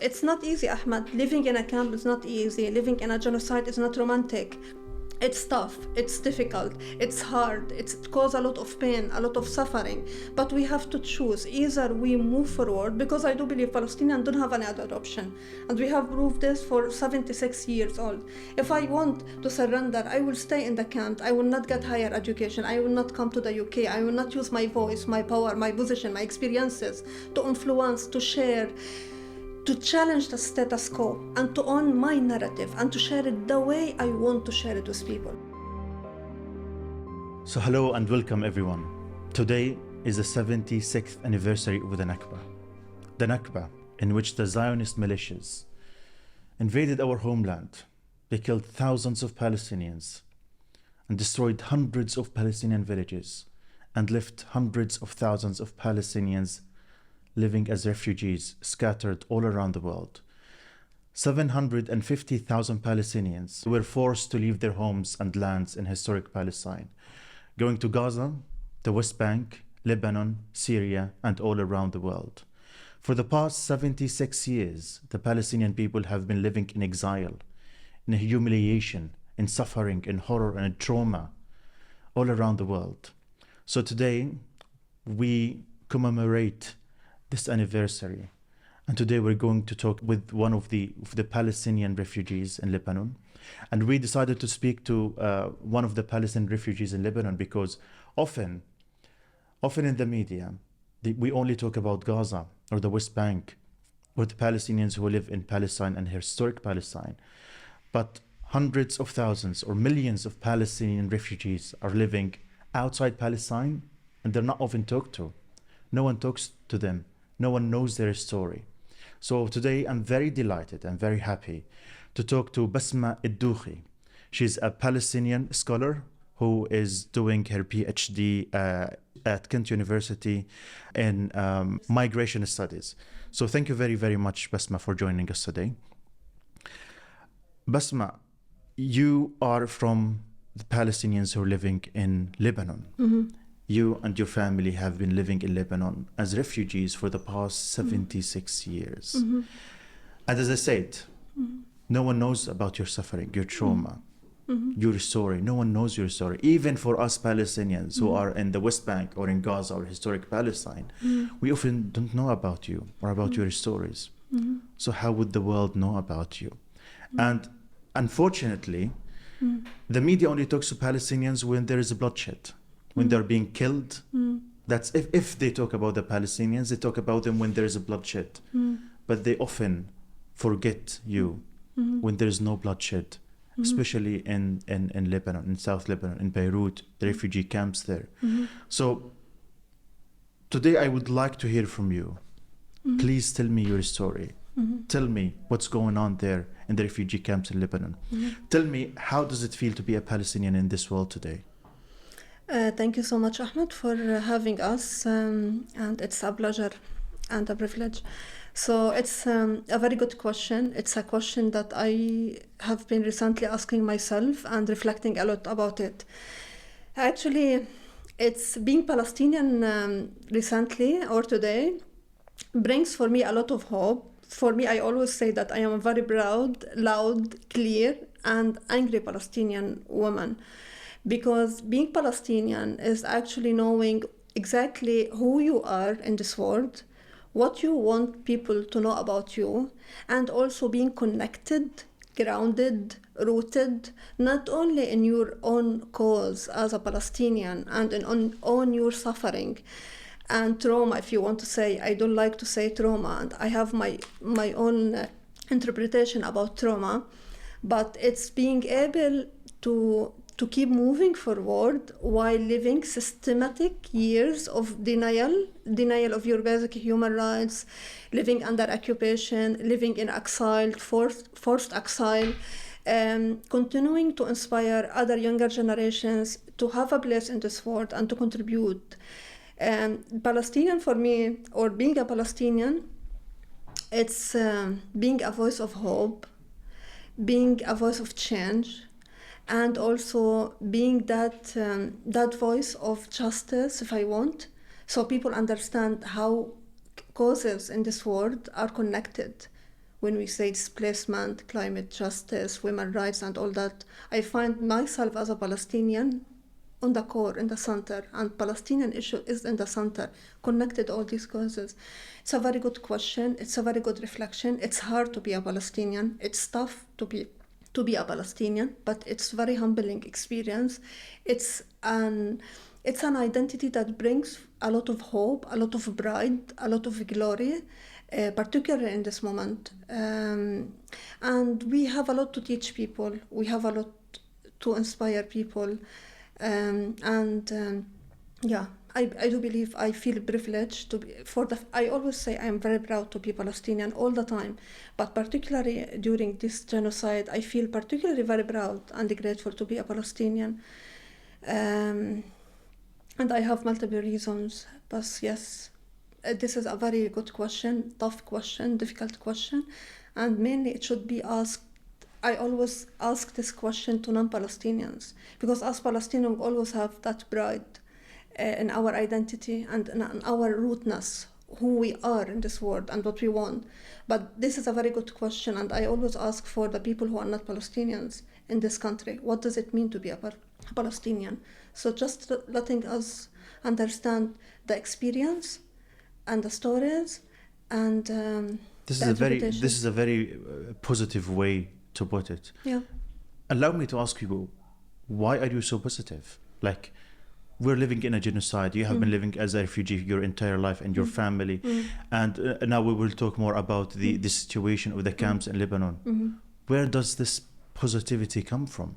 It's not easy, Ahmed. Living in a camp is not easy. Living in a genocide is not romantic. It's tough, it's difficult, it's hard, it's causes a lot of pain, a lot of suffering. But we have to choose. Either we move forward, because I do believe Palestinians don't have any other option. And we have proved this for 76 years old. If I want to surrender, I will stay in the camp. I will not get higher education. I will not come to the UK. I will not use my voice, my power, my position, my experiences to influence, to share, to challenge the status quo, and to own my narrative and to share it the way I want to share it with people. So hello and welcome everyone. Today is the 76th anniversary of the Nakba. The Nakba, in which the Zionist militias invaded our homeland. They killed thousands of Palestinians and destroyed hundreds of Palestinian villages and left hundreds of thousands of Palestinians living as refugees scattered all around the world. 750,000 Palestinians were forced to leave their homes and lands in historic Palestine, going to Gaza, the West Bank, Lebanon, Syria, and all around the world. For the past 76 years, the Palestinian people have been living in exile, in humiliation, in suffering, in horror, and in trauma all around the world. So today, we commemorate this anniversary, and today we're going to talk with one of the Palestinian refugees in Lebanon. And we decided to speak to one of the Palestinian refugees in Lebanon because often in the media we only talk about Gaza or the West Bank or the Palestinians who live in Palestine and historic Palestine, but hundreds of thousands or millions of Palestinian refugees are living outside Palestine, and they're not often talked to. No one talks to them. No one knows their story. So today I'm very delighted and very happy to talk to Basma El Doukhi. She's a Palestinian scholar who is doing her PhD at Kent University in migration studies. So thank you very, very much, Basma, for joining us today. Basma, you are from the Palestinians who are living in Lebanon. Mm-hmm. You and your family have been living in Lebanon as refugees for the past 76 years. Mm-hmm. And as I said, no one knows about your suffering, your trauma, your story. No one knows your story. Even for us Palestinians who are in the West Bank or in Gaza or historic Palestine, we often don't know about you or about your stories. So how would the world know about you? And unfortunately, the media only talks to Palestinians when there is a bloodshed. When they're being killed. That's if they talk about the Palestinians, they talk about them when there is a bloodshed. But they often forget you when there is no bloodshed, especially in Lebanon, in South Lebanon, in Beirut, the refugee camps there. So today I would like to hear from you. Please tell me your story. Tell me what's going on there in the refugee camps in Lebanon. Tell me, how does it feel to be a Palestinian in this world today? Thank you so much, Ahmed, for having us, and it's a pleasure and a privilege. So it's a very good question. It's a question that I have been recently asking myself and reflecting a lot about it. Actually, it's being Palestinian recently or today brings for me a lot of hope. For me, I always say that I am a very proud, loud, clear, and angry Palestinian woman. Because being Palestinian is actually knowing exactly who you are in this world, what you want people to know about you, and also being connected, grounded, rooted, not only in your own cause as a Palestinian and on your suffering and trauma, if you want to say. I don't like to say trauma, and I have my own interpretation about trauma, but it's being able to keep moving forward while living systematic years of denial of your basic human rights, living under occupation, living in exile, forced exile, continuing to inspire other younger generations to have a place in this world and to contribute. Palestinian for me, or being a Palestinian, it's being a voice of hope, being a voice of change, and also being that voice of justice, if I want, so people understand how causes in this world are connected. when we say displacement, climate justice, women's rights, and all that, I find myself as a Palestinian on the core, in the center, and Palestinian issue is in the center, connected all these causes. It's a very good question. It's a very good reflection. It's hard to be a Palestinian. It's tough to be a Palestinian, but it's very humbling experience. It's an identity that brings a lot of hope, a lot of pride, a lot of glory, particularly in this moment. And we have a lot to teach people. We have a lot to inspire people. I do believe I feel privileged to be I always say I am very proud to be Palestinian all the time, but particularly during this genocide, I feel particularly very proud and grateful to be a Palestinian. And I have multiple reasons, but yes, this is a very good question, tough question, difficult question, and mainly it should be asked. I always ask this question to non-Palestinians, because as Palestinians we always have that pride in our identity and in our rootness, who we are in this world and what we want. But this is a very good question, and I always ask for the people who are not Palestinians in this country, what does it mean to be a Palestinian? So just letting us understand the experience and the stories and this is a very positive way to put it. Yeah. Allow me to ask you, why are you so positive? Like, we're living in a genocide. You have been living as a refugee your entire life and your family. And now we will talk more about the situation of the camps in Lebanon. Where does this positivity come from?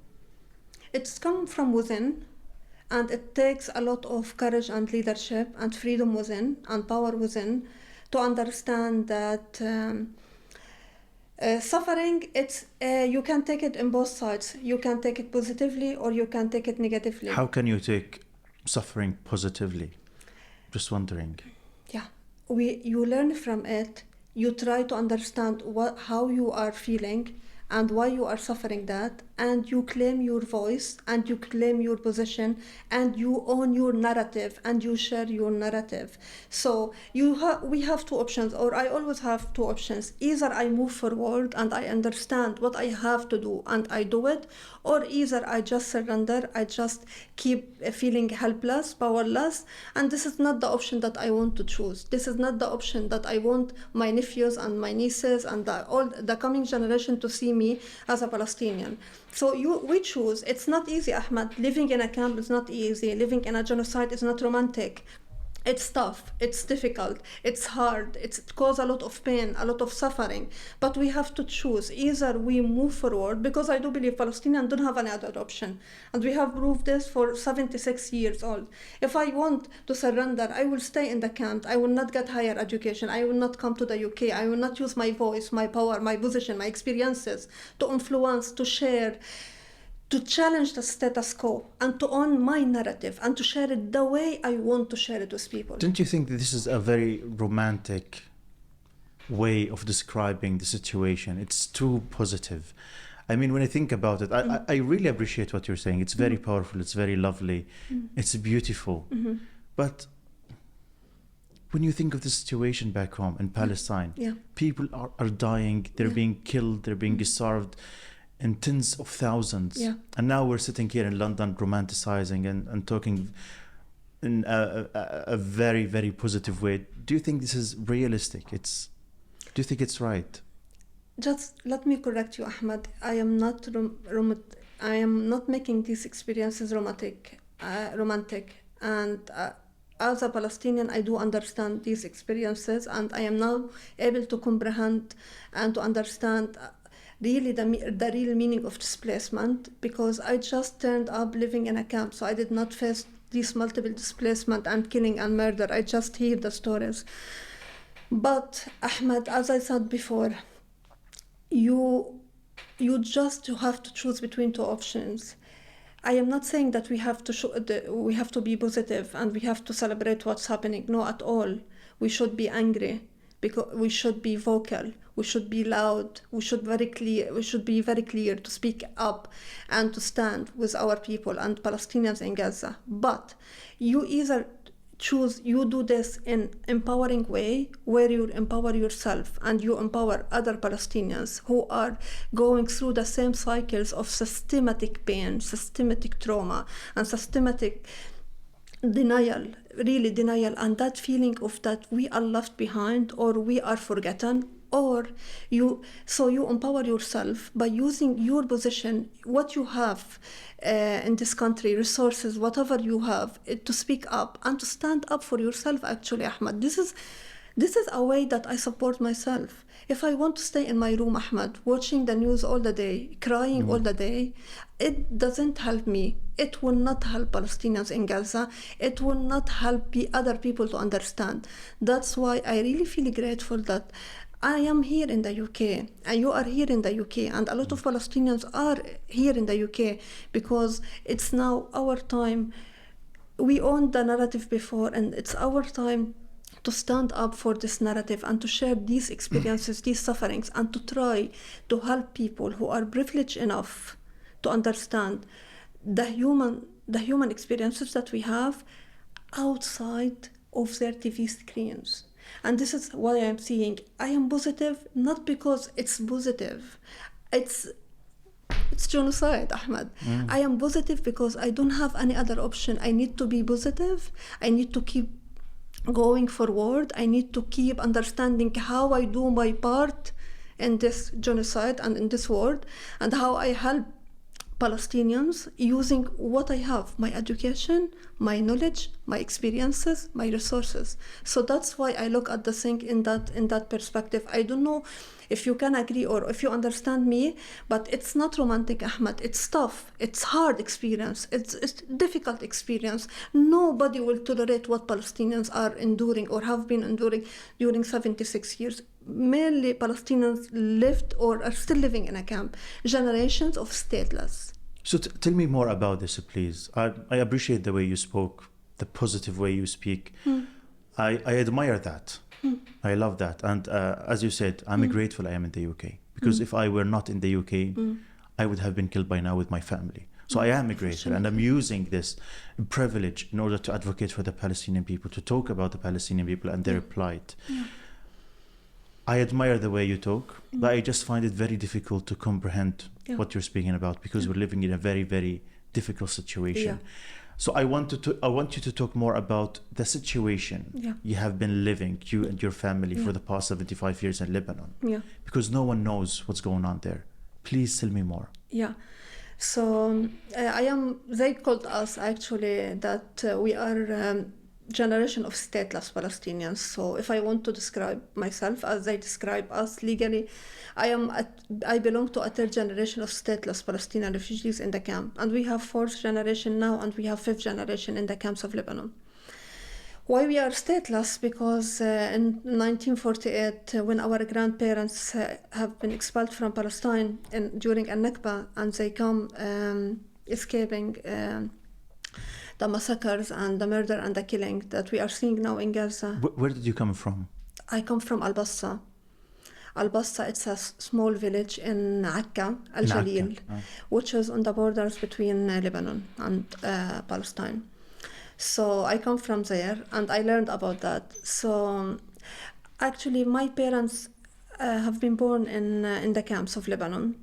It's come from within, and it takes a lot of courage and leadership and freedom within and power within to understand that suffering, it's you can take it in both sides. You can take it positively or you can take it negatively. How can you take suffering positively? Just wondering. Yeah, you learn from it. You try to understand how you are feeling and why you are suffering that, and you claim your voice and you claim your position and you own your narrative and you share your narrative. So we have two options, or I always have two options. Either I move forward and I understand what I have to do and I do it, or either I just surrender, I just keep feeling helpless, powerless, and this is not the option that I want to choose. This is not the option that I want my nephews and my nieces and all the coming generation to see me as a Palestinian. So we choose. It's not easy, Ahmed. Living in a camp is not easy. Living in a genocide is not romantic. It's tough, it's difficult, it's hard, it causes a lot of pain, a lot of suffering. But we have to choose. Either we move forward, because I do believe Palestinians don't have any other option. And we have proved this for 76 years old. If I want to surrender, I will stay in the camp. I will not get higher education. I will not come to the UK. I will not use my voice, my power, my position, my experiences to influence, to share, to challenge the status quo, and to own my narrative and to share it the way I want to share it with people. Don't you think that this is a very romantic way of describing the situation? It's too positive. I mean, when I think about it, I really appreciate what you're saying. It's very powerful. It's very lovely. It's beautiful. But when you think of the situation back home in Palestine, people are dying. They're being killed. They're being starved in tens of thousands. And now we're sitting here in London romanticizing and talking in a very, very positive way. Do you think this is realistic? Do you think it's right? Just let me correct you, Ahmed. I am not making these experiences romantic. And as a Palestinian, I do understand these experiences, and I am now able to comprehend and to understand really the real meaning of displacement, because I just turned up living in a camp, so I did not face these multiple displacement and killing and murder. I just hear the stories. But Ahmed, as I said before, you just have to choose between two options. I am not saying that we have to be positive and we have to celebrate what's happening. No, at all. We should be angry, because we should be vocal. We should be loud. We should be very clear to speak up and to stand with our people and Palestinians in Gaza. But you either choose, you do this in empowering way where you empower yourself and you empower other Palestinians who are going through the same cycles of systematic pain, systematic trauma, and systematic denial, really denial, and that feeling of that we are left behind or we are forgotten. Or you empower yourself by using your position, what you have in this country, resources, whatever you have, to speak up and to stand up for yourself. Actually, Ahmed, this is a way that I support myself. If I want to stay in my room, Ahmed, watching the news all the day, crying all the day, it doesn't help me. It will not help Palestinians in Gaza. It will not help other people to understand. That's why I really feel grateful that I am here in the UK and you are here in the UK, and a lot of Palestinians are here in the UK because it's now our time. We owned the narrative before, and it's our time to stand up for this narrative and to share these experiences, these sufferings, and to try to help people who are privileged enough to understand the human experiences that we have outside of their TV screens. And this is what I am seeing. I am positive not because it's positive. It's genocide, Ahmed. I am positive because I don't have any other option. I need to be positive. I need to keep going forward. I need to keep understanding how I do my part in this genocide and in this world, and how I help Palestinians using what I have, my education, my knowledge, my experiences, my resources. So that's why I look at the thing in that perspective. I don't know if you can agree or if you understand me, but it's not romantic, Ahmed. It's tough. It's hard experience. It's difficult experience. Nobody will tolerate what Palestinians are enduring or have been enduring during 76 years. Mainly Palestinians lived or are still living in a camp. Generations of stateless. So tell me more about this, please. I appreciate the way you spoke, the positive way you speak. I admire that. I love that. And as you said, I'm grateful I am in the UK. Because if I were not in the UK, I would have been killed by now with my family. So I am grateful, and I'm using this privilege in order to advocate for the Palestinian people, to talk about the Palestinian people and their plight. I admire the way you talk, but I just find it very difficult to comprehend what you're speaking about, because we're living in a very, very difficult situation. So I want you to talk more about the situation you have been living, you and your family, for the past 75 years in Lebanon. Because no one knows what's going on there. Please tell me more. So they called us actually that we are generation of stateless Palestinians. So if I want to describe myself as they describe us legally, I belong to a third generation of stateless Palestinian refugees in the camp, and we have fourth generation now, and we have fifth generation in the camps of Lebanon. Why we are stateless? Because in 1948, when our grandparents have been expelled from Palestine during a Nakba, and they come escaping the massacres and the murder and the killing that we are seeing now in Gaza. Where did you come from? I come from Al-Bassa. Al-Bassa, it's a small village in Akka, Al-Jalil, which is on the borders between Lebanon and Palestine. So I come from there, and I learned about that. So actually, my parents have been born in the camps of Lebanon.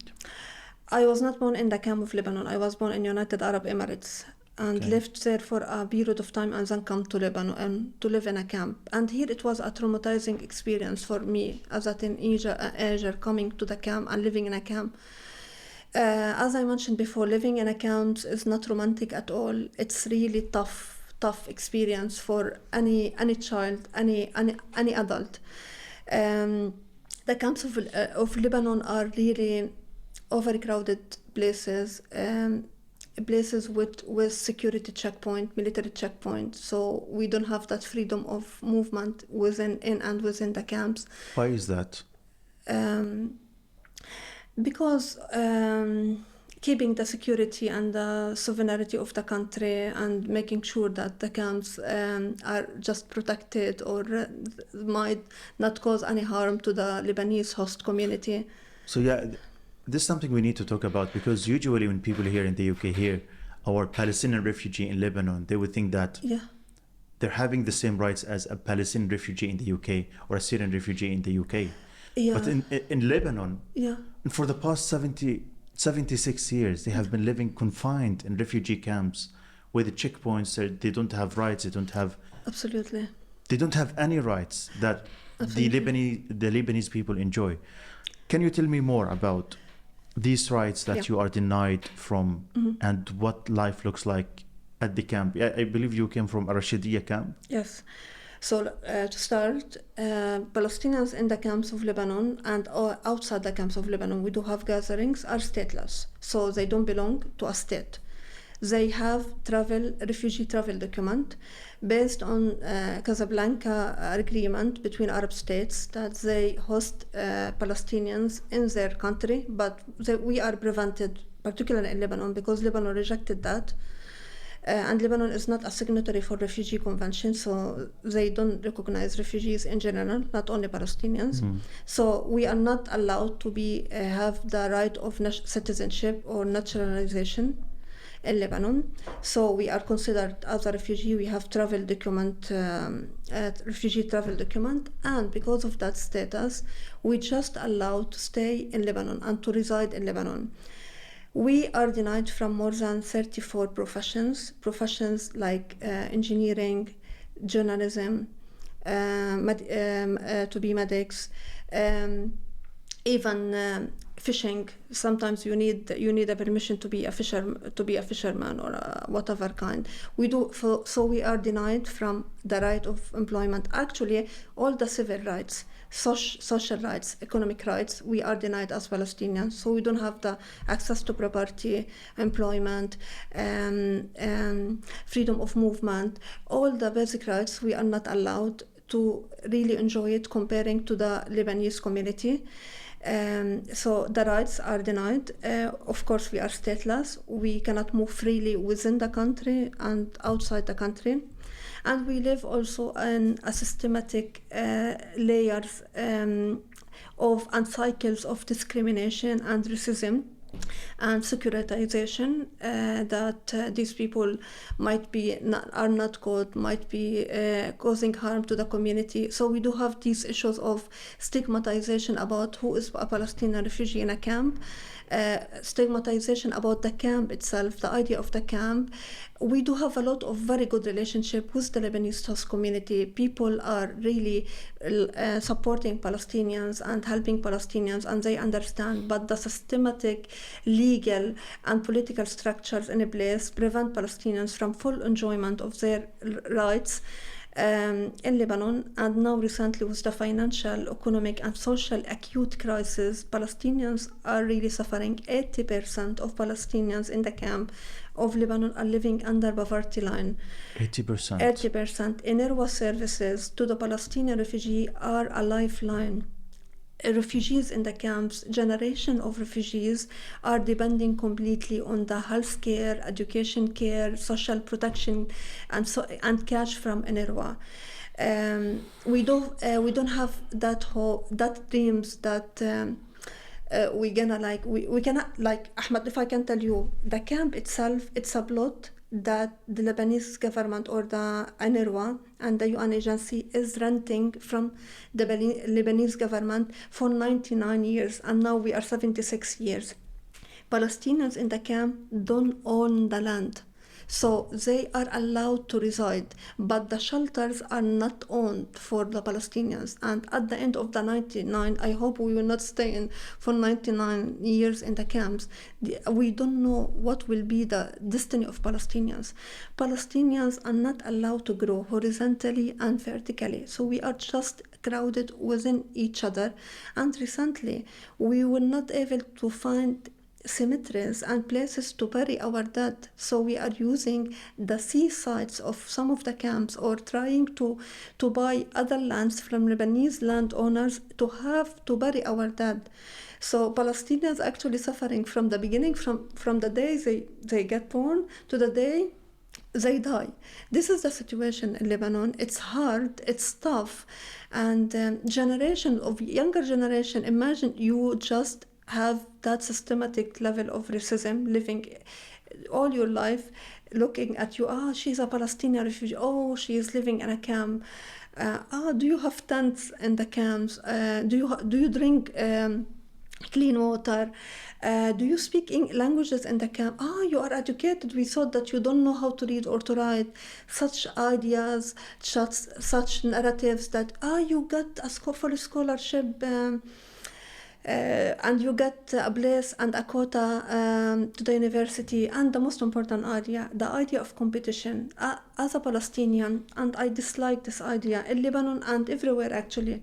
I was not born in the camp of Lebanon. I was born in United Arab Emirates, and lived there for a period of time, and then come to Lebanon and to live in a camp. And here it was a traumatizing experience for me as a teenager coming to the camp and living in a camp. As I mentioned before, living in a camp is not romantic at all. It's really tough experience for any child, any adult. The camps of Lebanon are really overcrowded places. Places with security checkpoint, military checkpoint, so we don't have that freedom of movement within the camps. Why is that? Because keeping the security and the sovereignty of the country, and making sure that the camps are just protected or might not cause any harm to the Lebanese host community. So this is something we need to talk about, because usually when people here in the UK hear our Palestinian refugee in Lebanon, they would think that they're having the same rights as a Palestinian refugee in the UK or a Syrian refugee in the UK. Yeah. But in Lebanon, Yeah. for the past 76 years, they have been living confined in refugee camps with the checkpoints. They don't have rights. Absolutely. They don't have any rights that the Lebanese people enjoy. Can you tell me more about these rights that you are denied from and what life looks like at the camp? I believe you came from a Rashidieh camp. Yes. So to start, Palestinians in the camps of Lebanon and outside the camps of Lebanon, we do have gatherings, are stateless. So they don't belong to a state. They have refugee travel document based on Casablanca agreement between Arab states that they host Palestinians in their country, but we are prevented, particularly in Lebanon, because Lebanon rejected that. And Lebanon is not a signatory for refugee convention, so they don't recognize refugees in general, not only Palestinians. So we are not allowed to have the right of citizenship or naturalization in Lebanon. So we are considered as a refugee. We have travel document, refugee travel document, and because of that status, we just allowed to stay in Lebanon and to reside in Lebanon. We are denied from more than 34 professions like engineering, journalism, to be medics, even fishing. Sometimes you need a permission to be a fisherman or whatever kind. So we are denied from the right of employment. Actually, all the civil rights, social rights, economic rights, we are denied as Palestinians. So we don't have the access to property, employment, freedom of movement, all the basic rights. We are not allowed to really enjoy it comparing to the Lebanese community. So the rights are denied. Of course, we are stateless. We cannot move freely within the country and outside the country. And we live also in a systematic layers of and cycles of discrimination and racism and securitization that these people are not caught, might be causing harm to the community. So we do have these issues of stigmatization about who is a Palestinian refugee in a camp, stigmatization about the camp itself, the idea of the camp. We do have a lot of very good relationship with the Lebanese host community. People are really supporting Palestinians and helping Palestinians, and they understand, but the systematic, legal and political structures in place prevent Palestinians from full enjoyment of their rights in Lebanon. And now recently with the financial, economic and social acute crisis, Palestinians are really suffering. 80% of Palestinians in the camp of Lebanon are living under poverty line. 80%. 80%. UNRWA services to the Palestinian refugee are a lifeline. Refugees in the camps, generation of refugees are depending completely on the health care, education care, social protection, and cash from UNRWA. We don't have that hope, that dreams that we cannot, like Ahmed, if I can tell you, the camp itself, it's a plot that the Lebanese government or the UNRWA and the UN agency is renting from the Lebanese government for 99 years, and now we are 76 years. Palestinians in the camp don't own the land, so they are allowed to reside, but the shelters are not owned for the Palestinians. And at the end of the 99, I hope we will not stay in for 99 years in the camps. We don't know what will be the destiny of Palestinians. Palestinians are not allowed to grow horizontally and vertically, so we are just crowded within each other. And recently, we were not able to find cemeteries and places to bury our dead, so we are using the seasides of some of the camps or trying to buy other lands from Lebanese landowners to have to bury our dead. So Palestinians actually suffering from the beginning, from the day they get born to the day they die. This is the situation in Lebanon. It's hard, it's tough, and younger generation, imagine you just have that systematic level of racism living all your life looking at you. She's a Palestinian refugee. Oh, she is living in a camp. Do you have tents in the camps? Do you drink clean water? Do you speak languages in the camp? You are educated. We thought that you don't know how to read or to write. Such ideas, such narratives that you got a full scholarship. And you get a place and a quota to the university. And the most important idea, the idea of competition. As a Palestinian, and I dislike this idea in Lebanon and everywhere actually,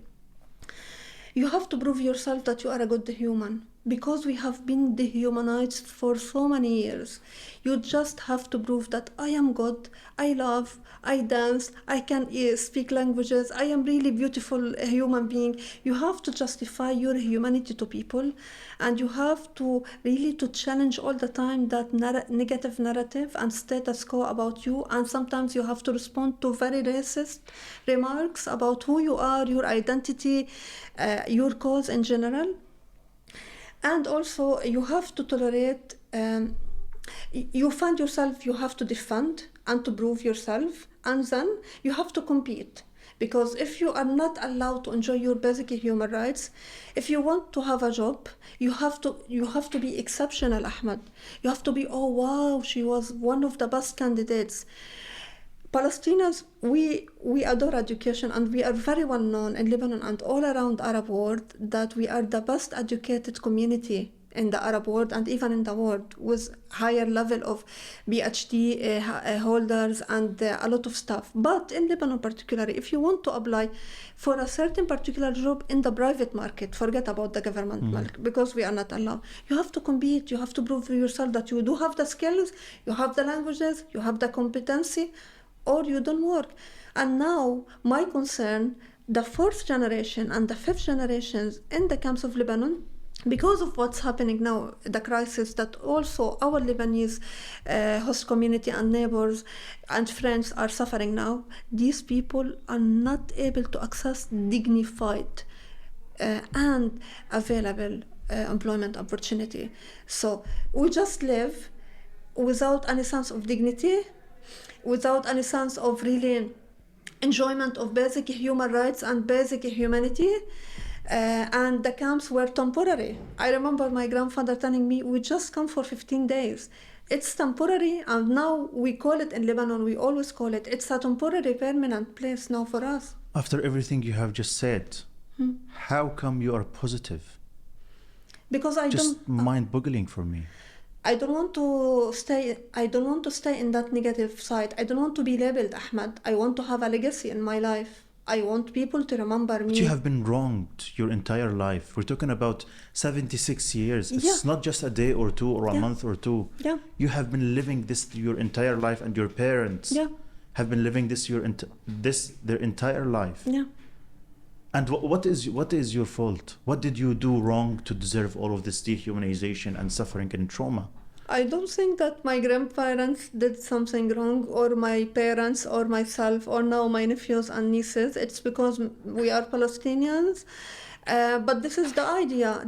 you have to prove yourself that you are a good human, because we have been dehumanized for so many years. You just have to prove that I am good, I love, I dance, I can speak languages, I am really beautiful human being. You have to justify your humanity to people, and you have to really to challenge all the time that negative narrative and status quo about you. And sometimes you have to respond to very racist remarks about who you are, your identity, your cause in general. And also you have to tolerate, you find yourself, you have to defend and to prove yourself, and then you have to compete. Because if you are not allowed to enjoy your basic human rights, if you want to have a job, you have to be exceptional, Ahmed. You have to be, oh wow, she was one of the best candidates. Palestinians, we adore education, and we are very well known in Lebanon and all around Arab world that we are the best educated community in the Arab world and even in the world, with higher level of PhD holders and a lot of stuff. But in Lebanon particularly, if you want to apply for a certain particular job in the private market, forget about the government market, because we are not allowed. You have to compete, you have to prove to yourself that you do have the skills, you have the languages, you have the competency, or you don't work. And now my concern, the fourth generation and the fifth generations in the camps of Lebanon, because of what's happening now, the crisis that also our Lebanese host community and neighbors and friends are suffering now, these people are not able to access dignified and available employment opportunity. So we just live without any sense of dignity, without any sense of really enjoyment of basic human rights and basic humanity. And the camps were temporary. I remember my grandfather telling me, we just come for 15 days. It's temporary, and now we call it in Lebanon, we always call it, it's a temporary permanent place now for us. After everything you have just said, how come you are positive? Because I just don't... mind-boggling for me. I don't want to stay in that negative side. I don't want to be labeled, Ahmed. I want to have a legacy in my life. I want people to remember me. But you have been wronged your entire life. We're talking about 76 years. It's not just a day or two or a month or two. Yeah. You have been living this your entire life, and your parents have been living this their entire life. Yeah. And what is your fault? What did you do wrong to deserve all of this dehumanization and suffering and trauma? I don't think that my grandparents did something wrong, or my parents, or myself, or now my nephews and nieces. It's because we are Palestinians. But this is the idea.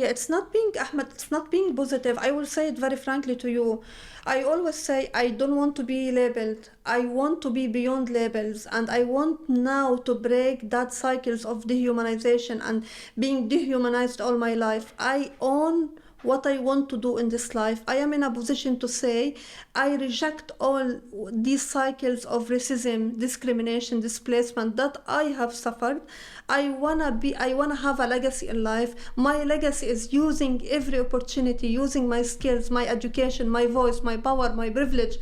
It's not being, Ahmed, it's not being positive. I will say it very frankly to you. I always say I don't want to be labeled. I want to be beyond labels. And I want now to break that cycles of dehumanization and being dehumanized all my life. I own what I want to do in this life. I am in a position to say I reject all these cycles of racism, discrimination, displacement that I have suffered. I wanna have a legacy in life. My legacy is using every opportunity, using my skills, my education, my voice, my power, my privilege,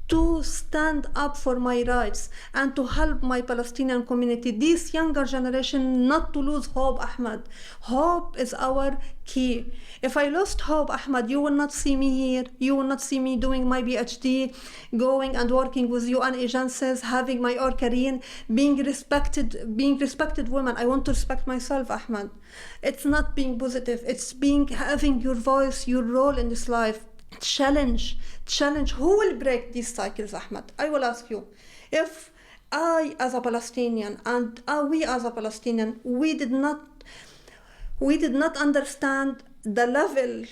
to stand up for my rights and to help my Palestinian community, this younger generation, not to lose hope, Ahmed. Hope is our key. If I lost hope, Ahmed, you will not see me here. You will not see me doing my PhD, going and working with UN agencies, having my own career, being respected woman. I want to respect myself, Ahmed. It's not being positive. It's having your voice, your role in this life. Challenge. Who will break these cycles, Ahmed? I will ask you. If I, as a Palestinian, and we as a Palestinian, we did not understand the level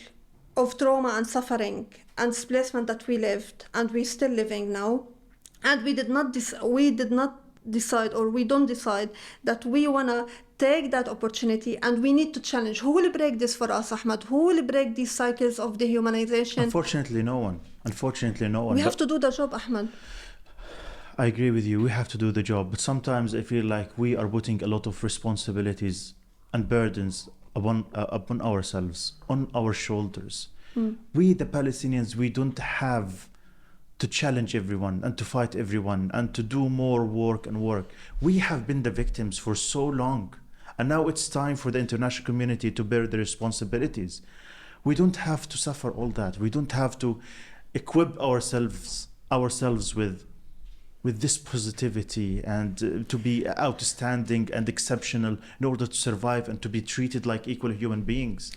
of trauma and suffering and displacement that we lived and we're still living now, and we did not decide, or we don't decide that we want to take that opportunity, and we need to challenge. Who will break this for us, Ahmed? Who will break these cycles of dehumanization? Unfortunately, no one. We have to do the job, Ahmed. I agree with you. We have to do the job. But sometimes I feel like we are putting a lot of responsibilities and burdens upon ourselves, on our shoulders. We, the Palestinians, we don't have to challenge everyone and to fight everyone and to do more work and work. We have been the victims for so long. And now it's time for the international community to bear the responsibilities. We don't have to suffer all that. We don't have to equip ourselves with this positivity and to be outstanding and exceptional in order to survive and to be treated like equal human beings.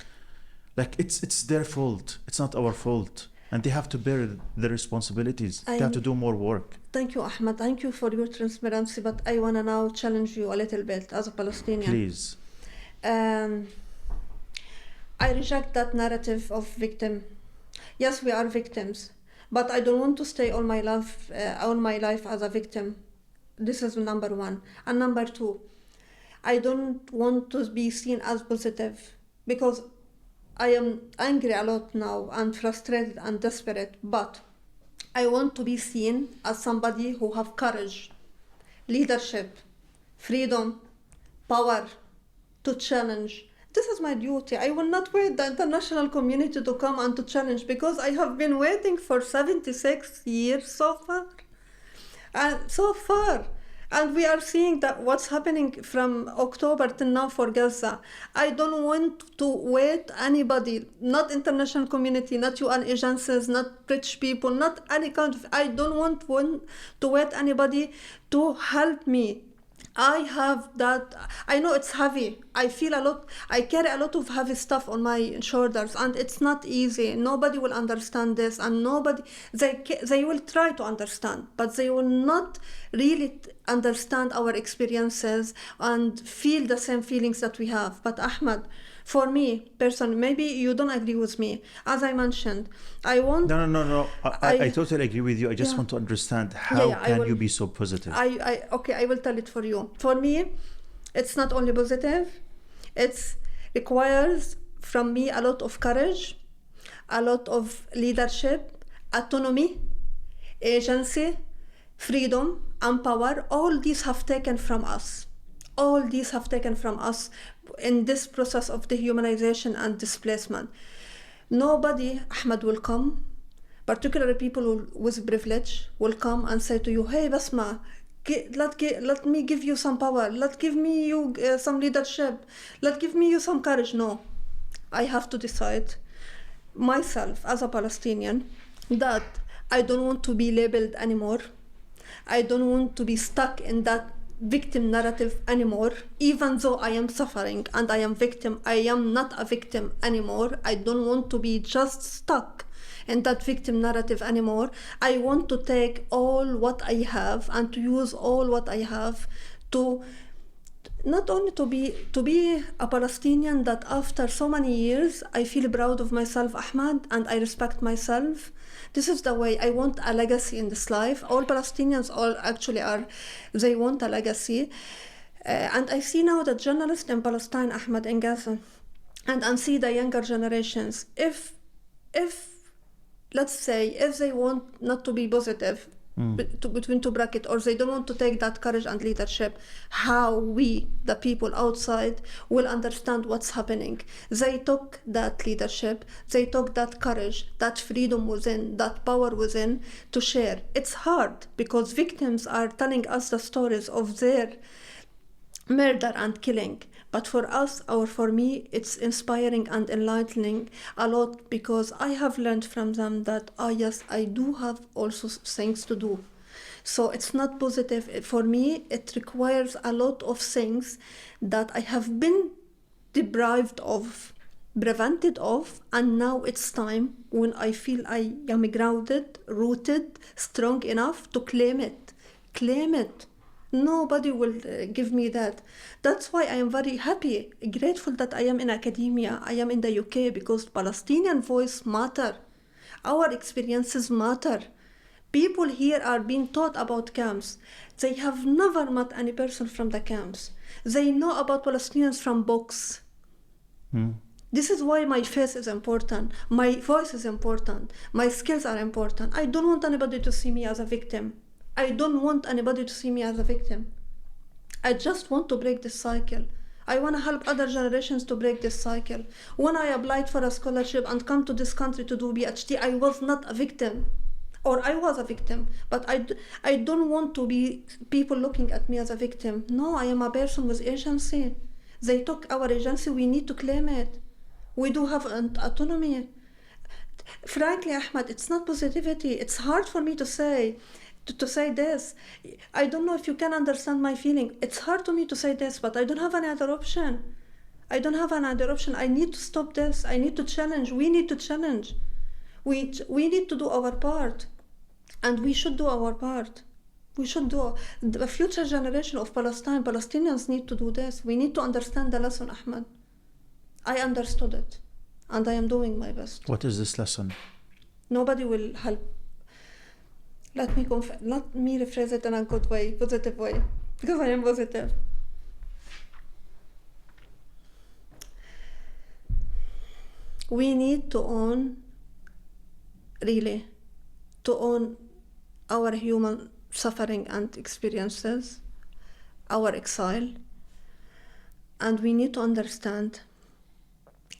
Like it's their fault. It's not our fault. And they have to bear the responsibilities. They have to do more work. Thank you, Ahmed. Thank you for your transparency. But I want to now challenge you a little bit as a Palestinian. Please. I reject that narrative of victim. Yes, we are victims. But I don't want to stay all my life as a victim. This is number one. And number two, I don't want to be seen as positive, because I am angry a lot now and frustrated and desperate, but I want to be seen as somebody who have courage, leadership, freedom, power to challenge. This is my duty. I will not wait the international community to come and to challenge, because I have been waiting for 76 years so far. And we are seeing that what's happening from October till now for Gaza. I don't want to wait anybody, not international community, not UN agencies, not rich people, not any kind of, I don't want to wait anybody to help me. I have that, I know it's heavy. I feel a lot, I carry a lot of heavy stuff on my shoulders, and it's not easy. Nobody will understand this, and they will try to understand, but they will not really understand our experiences and feel the same feelings that we have. But Ahmed, for me personally, maybe you don't agree with me. As I mentioned, I want... No. I totally agree with you. I just want to understand how can you be so positive? Okay, I will tell it for you. For me, it's not only positive. It requires from me a lot of courage, a lot of leadership, autonomy, agency, freedom, and power. All these have taken from us. All these have taken from us in this process of dehumanization and displacement. Nobody, Ahmed, will come, particularly people with privilege, will come and say to you, hey, Basma, let me give you some power. Let give me you some leadership. Let give me you some courage. No, I have to decide myself as a Palestinian that I don't want to be labeled anymore. I don't want to be stuck in that victim narrative anymore. Even though I am suffering and I am victim, I am not a victim anymore. I don't want to be just stuck in that victim narrative anymore. I want to take all what I have and to use all what I have to not only to be a Palestinian that after so many years I feel proud of myself, Ahmed, and I respect myself. This is the way I want a legacy in this life. All Palestinians they want a legacy. And I see now that journalists in Palestine, Ahmed, in Gaza, and see the younger generations, if let's say, if they want not to be positive, between two brackets, or they don't want to take that courage and leadership, how we, the people outside, will understand what's happening. They took that leadership, they took that courage, that freedom within, that power within to share. It's hard because victims are telling us the stories of their murder and killing. But for us, or for me, it's inspiring and enlightening a lot, because I have learned from them that, yes, I do have also things to do. So it's not positive. For me, it requires a lot of things that I have been deprived of, prevented of, and now it's time when I feel I am grounded, rooted, strong enough to claim it. Claim it. Nobody will give me that. That's why I am very happy, grateful that I am in academia. I am in the UK because Palestinian voice matter. Our experiences matter. People here are being taught about camps. They have never met any person from the camps. They know about Palestinians from books. This is why my face is important. My voice is important. My skills are important. I don't want anybody to see me as a victim. I don't want anybody to see me as a victim. I just want to break this cycle. I want to help other generations to break this cycle. When I applied for a scholarship and come to this country to do PhD, I was not a victim. Or I was a victim, but I don't want to be people looking at me as a victim. No, I am a person with agency. They took our agency, we need to claim it. We do have autonomy. Frankly, Ahmed, it's not positivity. It's hard for me to say this. I don't know if you can understand my feeling. It's hard to me to say this, but I don't have any other option. I don't have another option. I need to stop this. I need to challenge. We need to challenge. We need to do our part. And we should do our part. We should do. The future generation of Palestinians need to do this. We need to understand the lesson, Ahmed. I understood it. And I am doing my best. What is this lesson? Nobody will help. Let me rephrase it in a good way, positive way. Because I am positive. We need to own, really, to own our human suffering and experiences, our exile, and we need to understand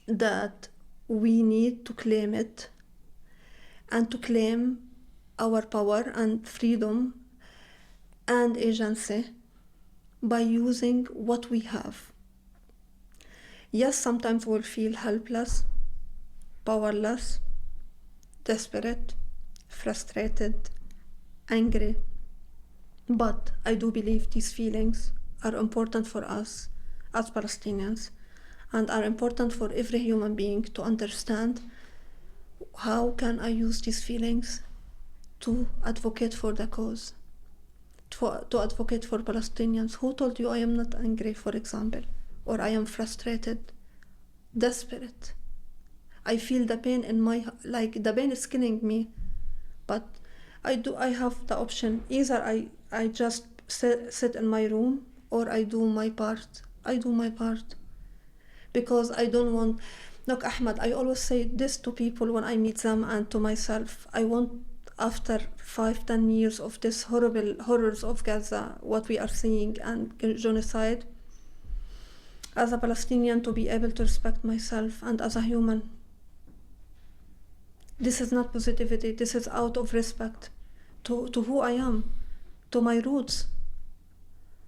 that we need to claim it and to claim our power and freedom and agency by using what we have. Yes, sometimes we'll feel helpless, powerless, desperate, frustrated, angry. But I do believe these feelings are important for us as Palestinians and are important for every human being to understand how can I use these feelings to advocate for the cause, to advocate for Palestinians. Who told you I am not angry, for example, or I am frustrated, desperate? I feel the pain in the pain is killing me, but I have the option. Either I just sit in my room or I do my part. I do my part. Because I don't want... Look, Ahmed, I always say this to people when I meet them and to myself. I want, after 5-10 years of this horrible horrors of Gaza, what we are seeing, and genocide, as a Palestinian, to be able to respect myself and as a human. This is not positivity. This is out of respect to who I am, to my roots.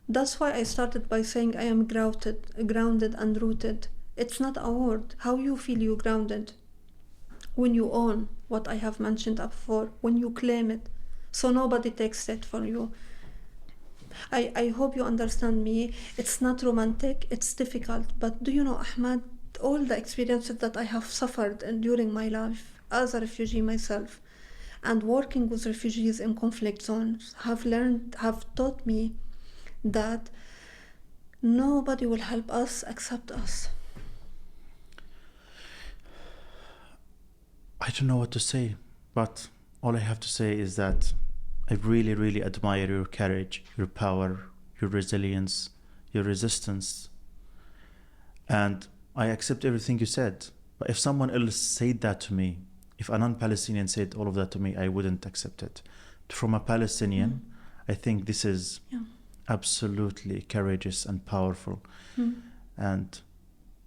That's why I started by saying I am grounded and rooted. It's not a word. How you feel you grounded? When you own what I have mentioned before, when you claim it, so nobody takes it from you. I hope you understand me. It's not romantic, it's difficult. But do you know, Ahmed, all the experiences that I have suffered during my life as a refugee myself and working with refugees in conflict zones have taught me that nobody will help us except us. I don't know what to say, but all I have to say is that I really, really admire your courage, your power, your resilience, your resistance. And I accept everything you said. But if someone else said that to me, if a non-Palestinian said all of that to me, I wouldn't accept it. From a Palestinian, I think this is absolutely courageous and powerful. And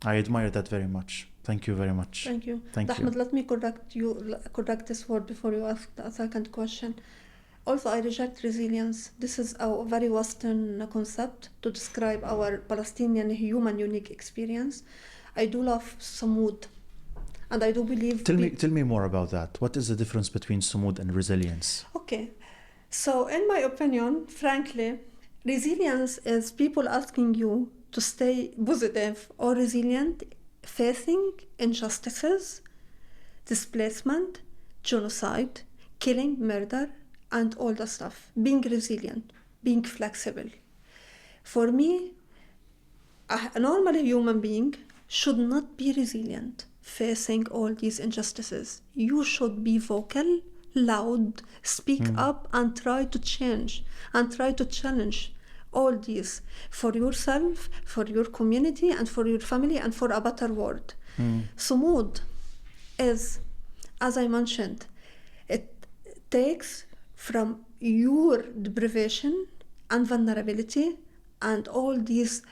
I admire that very much. Thank you very much. Thank you. Thank Ahmed, you. let me correct this word before you ask the second question. Also, I reject resilience. This is a very Western concept to describe our Palestinian human unique experience. I do love Sumud, and I do believe... Tell me more about that. What is the difference between Sumud and resilience? Okay. So, in my opinion, frankly, resilience is people asking you to stay positive or resilient facing injustices, displacement, genocide, killing, murder, and all the stuff. Being resilient, being flexible, For me, a normal human being should not be resilient facing all these injustices. You should be vocal, loud, speak up, and try to change and try to challenge all these for yourself, for your community, and for your family, and for a better world. Sumud is, as I mentioned, it takes from your deprivation and vulnerability and all these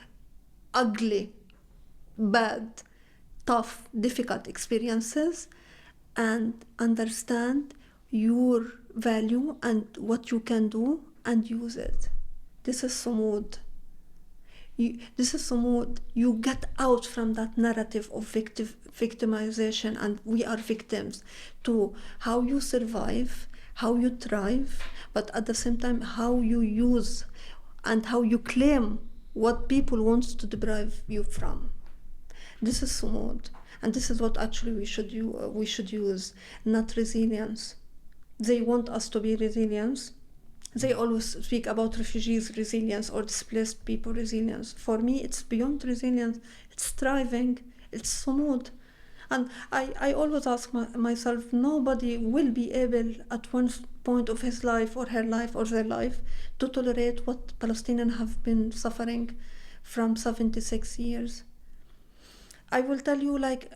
ugly, bad, tough, difficult experiences and understand your value and what you can do and use it. This is Sumud. This is Sumud. You get out from that narrative of victimization and we are victims to how you survive, how you thrive, but at the same time how you use and how you claim what people want to deprive you from. This is Sumud, and this is what actually we should use, not resilience. They want us to be resilience. They always speak about refugees resilience or displaced people resilience. For me, it's beyond resilience. It's thriving. It's Sumud. And I always ask myself, nobody will be able at one point of his life or her life or their life to tolerate what Palestinians have been suffering from 76 years. I will tell you like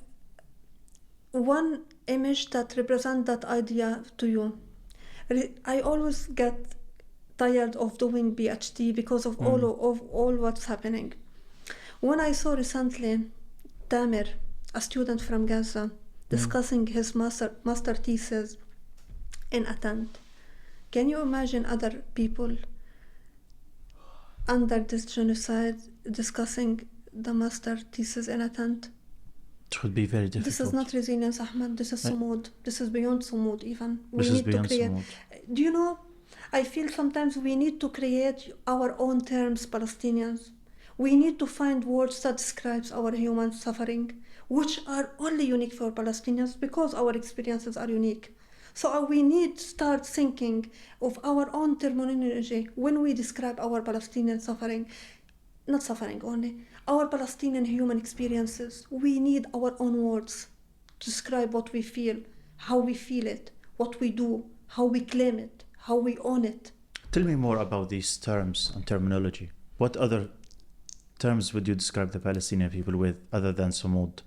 one image that represents that idea to you. I always get tired of doing PhD because of all what's happening. When I saw recently Tamer, a student from Gaza, discussing his master thesis in a tent, can you imagine other people under this genocide discussing the master thesis in a tent? It would be very difficult. This is not resilience, Ahmed. This is Sumud. This is beyond Sumud even. This is beyond Sumud. Do you know, I feel sometimes we need to create our own terms, Palestinians. We need to find words that describes our human suffering, which are only unique for Palestinians because our experiences are unique. So we need to start thinking of our own terminology when we describe our Palestinian suffering. Not suffering only, our Palestinian human experiences. We need our own words to describe what we feel, how we feel it, what we do, how we claim it, how we own it. Tell me more about these terms and terminology. What other terms would you describe the Palestinian people with other than Sumud?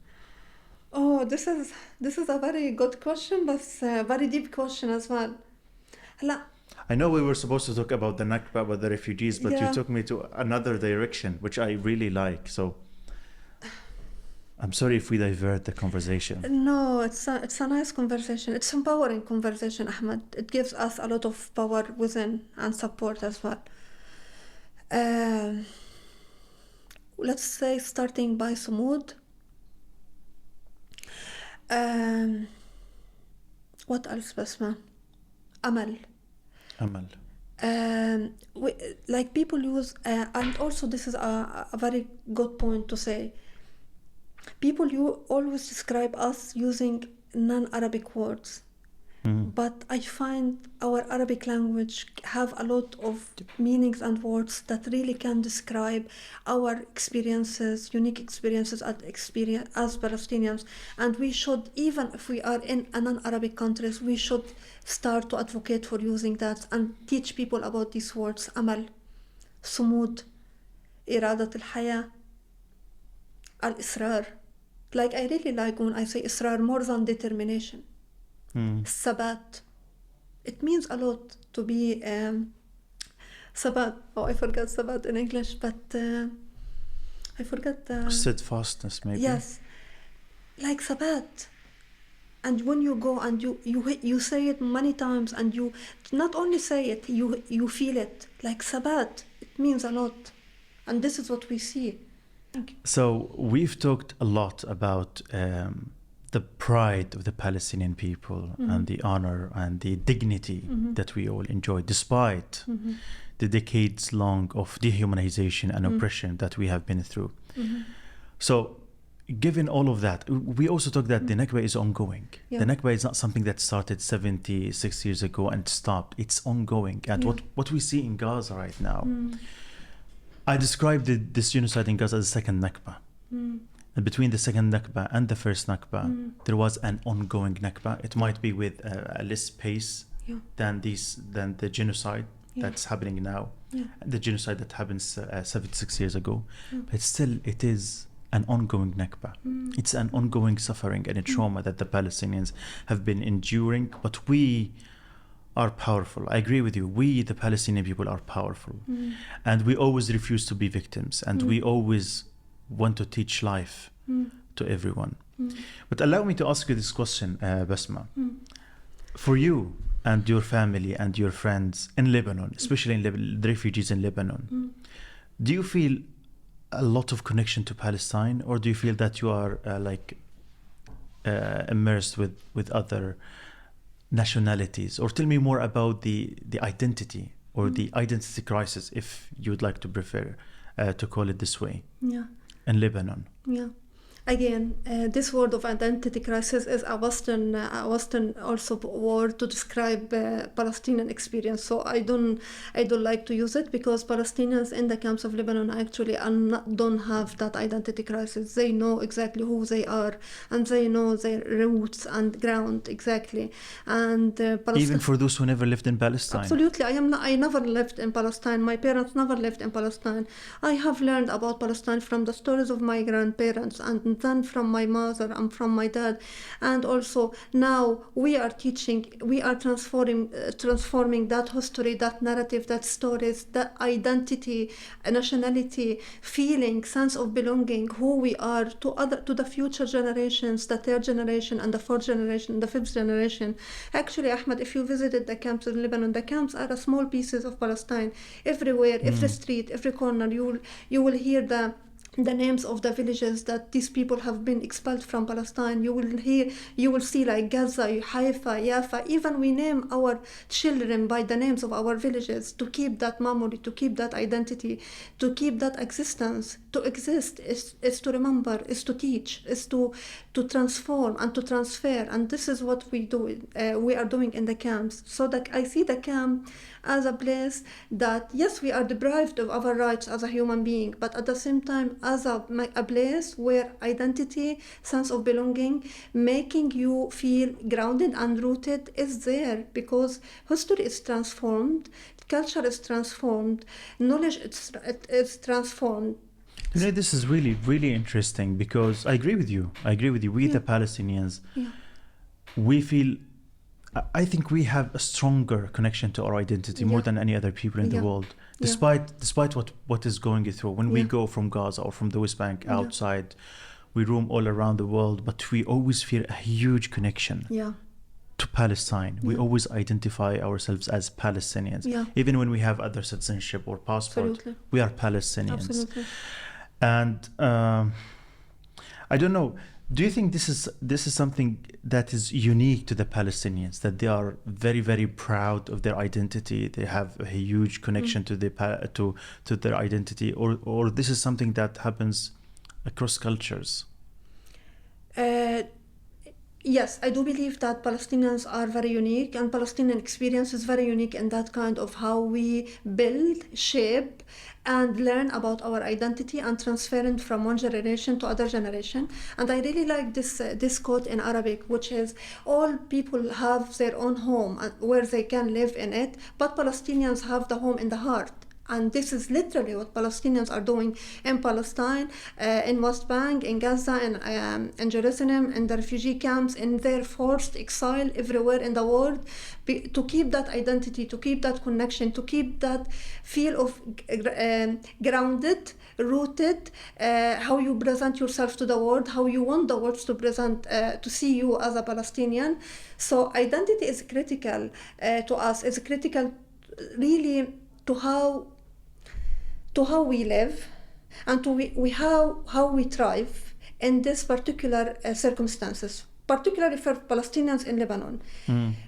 Oh, this is a very good question, but a very deep question as well. I know we were supposed to talk about the Nakba, about the refugees, but Yeah. you took me to another direction, which I really like. So I'm sorry if we divert the conversation. No, it's a nice conversation. It's empowering conversation, Ahmed. It gives us a lot of power within and support as well. Let's say starting by Sumud. What else, Basma? Amal. Like people use, and also this is a very good point to say. People always describe us using non-Arabic words, but I find our Arabic language have a lot of meanings and words that really can describe our experiences, unique experiences as Palestinians. And we should, even if we are in a non-Arabic countries, we should start to advocate for using that and teach people about these words. Amal, Sumud, إرادة الحياة, al-Israr. Like I really like when I say Israr more than determination. Sabat. It means a lot to be Sabat. Oh, I forgot Sabat in English, but I forgot the... Steadfastness, maybe? Yes. Like Sabat. And when you go and you say it many times and you not only say it, you feel it. Like Sabat. It means a lot. And this is what we see. Thank you. So we've talked a lot about the pride of the Palestinian people and the honor and the dignity that we all enjoy, despite the decades long of dehumanization and oppression that we have been through. So given all of that, we also talk that the Nakba is ongoing. Yeah. The Nakba is not something that started 76 years ago and stopped. It's ongoing. And what we see in Gaza right now, I described this genocide in Gaza as a second Nakba. And between the second Nakba and the first Nakba, there was an ongoing Nakba. It might be with a less pace than the genocide that's happening now, the genocide that happened 76 years ago. But still, it is an ongoing Nakba. It's an ongoing suffering and a trauma that the Palestinians have been enduring. But we are powerful. I agree with you. We, the Palestinian people, are powerful. And we always refuse to be victims. And we always want to teach life to everyone. But allow me to ask you this question, Basma. For you and your family and your friends in Lebanon, especially in the refugees in Lebanon, do you feel a lot of connection to Palestine, or do you feel that you are immersed with other nationalities? Or tell me more about the identity or the identity crisis, if you would like to prefer to call it this way, in Lebanon. Again, this word of identity crisis is a Western also word to describe Palestinian experience. So I don't like to use it, because Palestinians in the camps of Lebanon actually don't have that identity crisis. They know exactly who they are, and they know their roots and ground exactly. And even for those who never lived in Palestine. Absolutely, I never lived in Palestine. My parents never lived in Palestine. I have learned about Palestine from the stories of my grandparents, and then from my mother and from my dad. And also now we are transforming that history, that narrative, that stories, that identity, nationality, feeling, sense of belonging, who we are to the future generations, the third generation and the fourth generation, the fifth generation. Actually, Ahmed, if you visited the camps in Lebanon, the camps are small pieces of Palestine. Everywhere, every street, every corner, you will hear the names of the villages that these people have been expelled from Palestine. You will see like Gaza, Haifa, Yafa. Even we name our children by the names of our villages to keep that memory, to keep that identity, to keep that existence. To exist is to remember, is to teach, is to transform and to transfer. And this is what we are doing in the camps. So that I see the camp as a place that, yes, we are deprived of our rights as a human being, but at the same time as a place where identity, sense of belonging, making you feel grounded and rooted is there, because history is transformed, culture is transformed, knowledge is transformed. You know, this is really, really interesting, because I agree with you. We, the Palestinians, we feel, I think we have a stronger connection to our identity more than any other people in the world, despite what is going through. When we go from Gaza or from the West Bank outside, we roam all around the world, but we always feel a huge connection to Palestine. We always identify ourselves as Palestinians. Even when we have other citizenship or passport, we are Palestinians. Absolutely. And I don't know, do you think this is something that is unique to the Palestinians, that they are very, very proud of their identity, they have a huge connection to their identity, or this is something that happens across cultures? Yes, I do believe that Palestinians are very unique, and Palestinian experience is very unique in that kind of how we build, shape, and learn about our identity and transfer it from one generation to other generation. And I really like this quote in Arabic, which is, all people have their own home where they can live in it, but Palestinians have the home in the heart. And this is literally what Palestinians are doing in Palestine, in West Bank, in Gaza, in Jerusalem, in the refugee camps, in their forced exile everywhere in the world, to keep that identity, to keep that connection, to keep that feel of grounded, rooted, how you present yourself to the world, how you want the world to present, to see you as a Palestinian. So identity is critical to us, is critical really to how we live and how we thrive in this particular circumstances, particularly for Palestinians in Lebanon.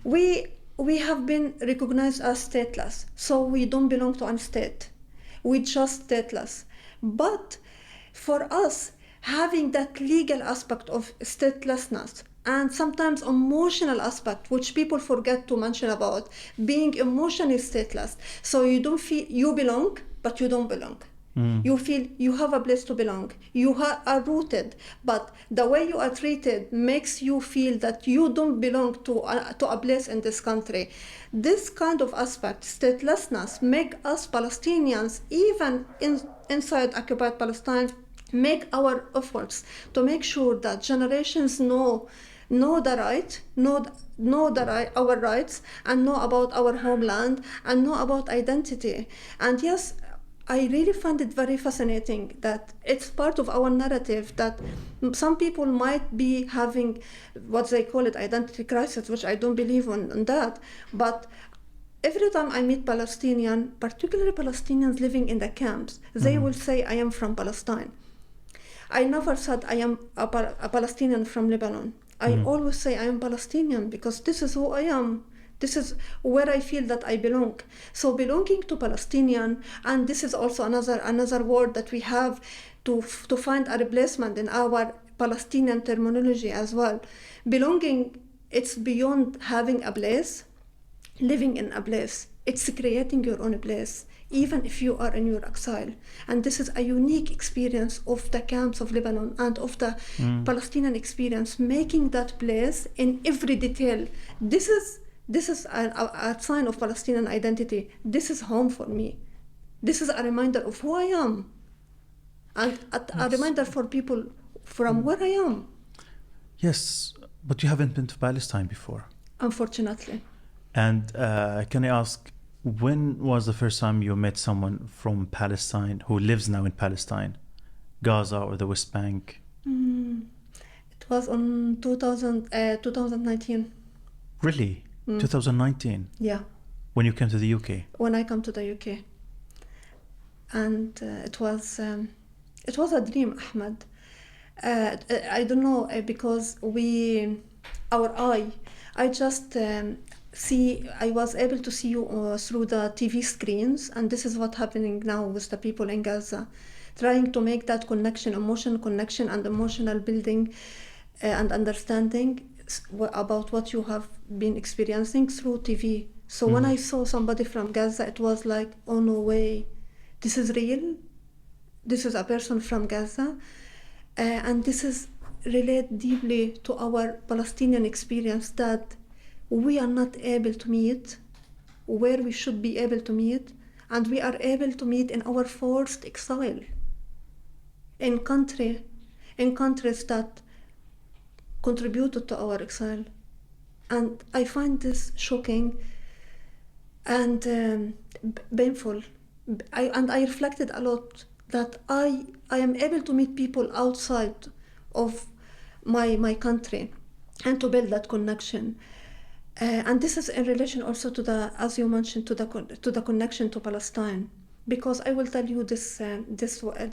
We have been recognized as stateless, so we don't belong to any state. We just stateless. But for us, having that legal aspect of statelessness and sometimes emotional aspect, which people forget to mention about, being emotionally stateless. So you don't feel you belong, but you don't belong. You feel you have a place to belong. You are rooted, but the way you are treated makes you feel that you don't belong to a place in this country. This kind of aspect, statelessness, make us Palestinians, even inside occupied Palestine, make our efforts to make sure that generations know the right, our rights, and know about our homeland, and know about identity. And yes, I really find it very fascinating that it's part of our narrative that some people might be having what they call it identity crisis, which I don't believe in that. But every time I meet Palestinian, particularly Palestinians living in the camps, they will say, I am from Palestine. I never said I am a Palestinian from Lebanon. I always say I am Palestinian because this is who I am. This is where I feel that I belong. So belonging to Palestinian, and this is also another word that we have to find a replacement in our Palestinian terminology as well. Belonging, it's beyond having a place, living in a place. It's creating your own place, even if you are in your exile. And this is a unique experience of the camps of Lebanon and of the Palestinian experience, making that place in every detail. This is a sign of Palestinian identity. This is home for me. This is a reminder of who I am. And a reminder for people from where I am. Yes, but you haven't been to Palestine before. Unfortunately. And can I ask, when was the first time you met someone from Palestine who lives now in Palestine, Gaza or the West Bank? It was on 2019. Really? 2019? Yeah. When you came to the UK? When I come to the UK. And it was a dream, Ahmed. I don't know, because I just I was able to see you through the TV screens, and this is what's happening now with the people in Gaza, trying to make that connection, emotional connection and emotional building and understanding about what you have been experiencing through TV. So when I saw somebody from Gaza, it was like, oh no way, this is real. This is a person from Gaza, and this is relate deeply to our Palestinian experience that we are not able to meet where we should be able to meet, and we are able to meet in our forced exile in countries that contributed to our exile. And I find this shocking and painful. I reflected a lot that I am able to meet people outside of my country and to build that connection. And this is in relation also to the, as you mentioned, to the connection to Palestine, because I will tell you this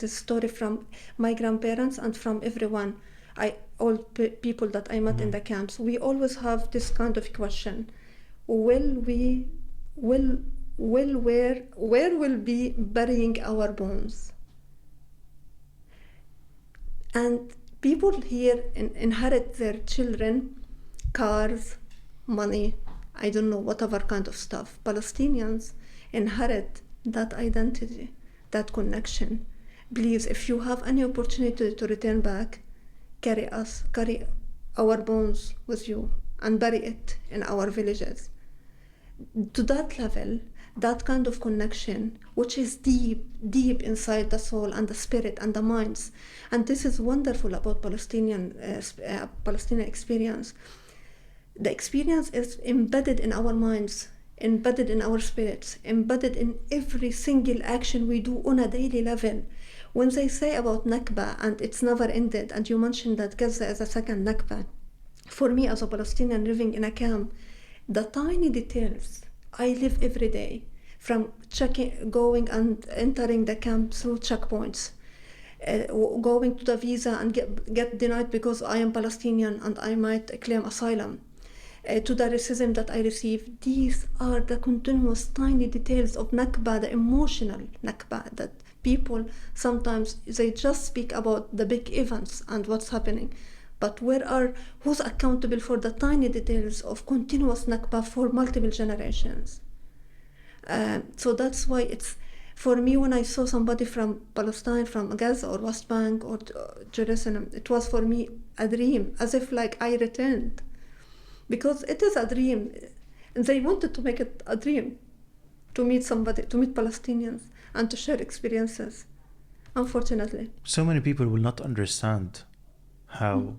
story from my grandparents and from everyone, all people that I met in the camps. We always have this kind of question: where will be burying our bones? And people here inherit their children, cars, money, I don't know, whatever kind of stuff. Palestinians inherit that identity, that connection. Please, if you have any opportunity to return back, carry our bones with you and bury it in our villages. To that level, that kind of connection, which is deep inside the soul and the spirit and the minds. And this is wonderful about Palestinian experience. The experience is embedded in our minds, embedded in our spirits, embedded in every single action we do on a daily level. When they say about Nakba and it's never ended, and you mentioned that Gaza is a second Nakba, for me as a Palestinian living in a camp, the tiny details I live every day, from going and entering the camp through checkpoints, going to the visa and get denied because I am Palestinian and I might claim asylum, to the racism that I receive. These are the continuous tiny details of Nakba, the emotional Nakba, that people sometimes they just speak about the big events and what's happening, but who's accountable for the tiny details of continuous Nakba for multiple generations? So that's why For me, when I saw somebody from Palestine, from Gaza or West Bank or Jerusalem, it was for me a dream, as if like I returned. Because it is a dream. And they wanted to make it a dream, to meet somebody, to meet Palestinians, and to share experiences, unfortunately. So many people will not understand how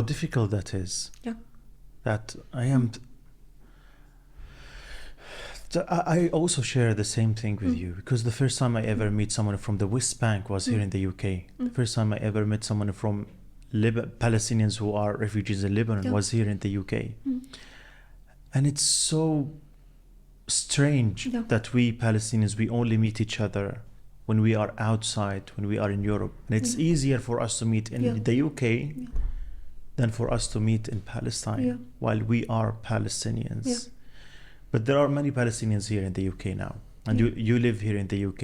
difficult that is. Yeah. That I also share the same thing with you, because the first time I ever meet someone from the West Bank was here in the UK. The first time I ever met someone from Palestinians who are refugees in Lebanon was here in the UK. And it's so strange that we Palestinians, we only meet each other when we are outside, when we are in Europe. And it's easier for us to meet in the UK than for us to meet in Palestine while we are Palestinians. But there are many Palestinians here in the UK now, and you live here in the UK.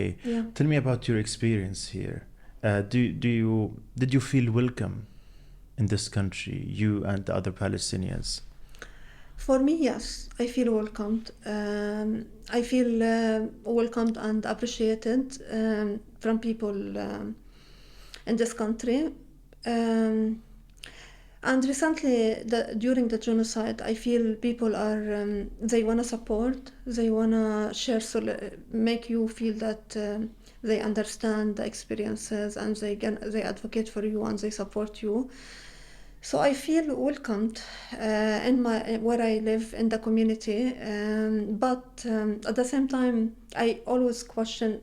Tell me about your experience here. Did you feel welcome in this country, you and the other Palestinians? For me, yes, I feel welcomed. I feel welcomed and appreciated from people in this country. And recently, during the genocide, I feel people are, they want to support, they want to share, make you feel that they understand the experiences, and they advocate for you and they support you. So I feel welcomed where I live in the community, but at the same time, I always question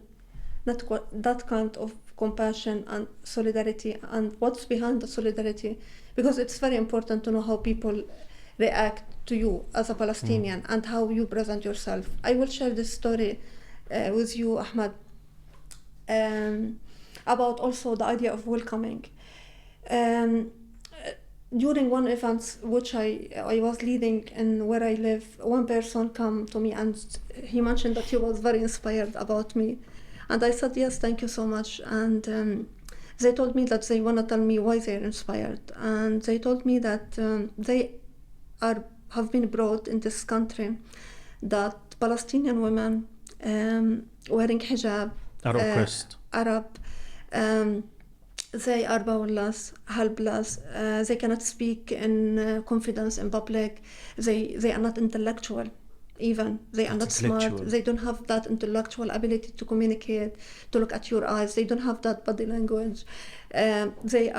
that kind of compassion and solidarity and what's behind the solidarity, because it's very important to know how people react to you as a Palestinian and how you present yourself. I will share this story with you, Ahmed, about also the idea of welcoming. During one event which I was leading and where I live, one person came to me and he mentioned that he was very inspired about me. And I said, yes, thank you so much. And they told me that they want to tell me why they're inspired. And they told me that they have been brought in this country, that Palestinian women wearing hijab, Arab, they are powerless, helpless, they cannot speak in confidence in public, they are not intellectual. Even they are not smart, they don't have that intellectual ability to communicate, to look at your eyes, they don't have that body language. They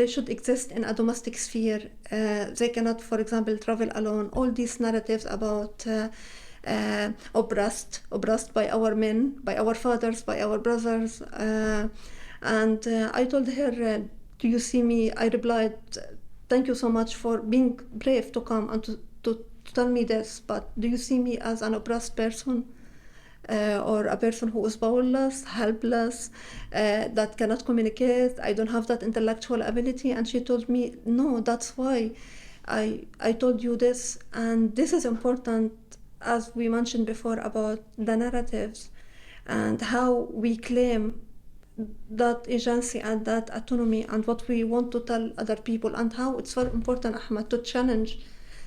should exist in a domestic sphere. They cannot, for example, travel alone. All these narratives about oppressed by our men, by our fathers, by our brothers. And I told her, do you see me? I replied, thank you so much for being brave to come and to tell me this, but do you see me as an oppressed person or a person who is powerless, helpless, that cannot communicate? I don't have that intellectual ability. And she told me, no, that's why I told you this. And this is important, as we mentioned before, about the narratives and how we claim that agency and that autonomy and what we want to tell other people, and how it's very important, Ahmed, to challenge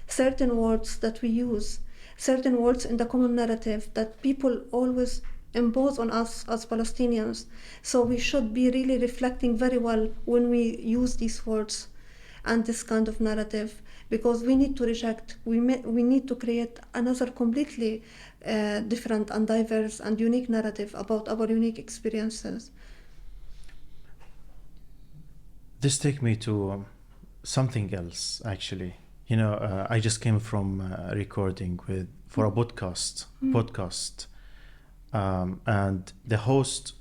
certain words that we use, certain words in the common narrative that people always impose on us as Palestinians. So we should be really reflecting very well when we use these words and this kind of narrative, because we need to reject, we need to create another completely different and diverse and unique narrative about our unique experiences. This takes me to something else, actually. You know, I just came from recording for a podcast, and the host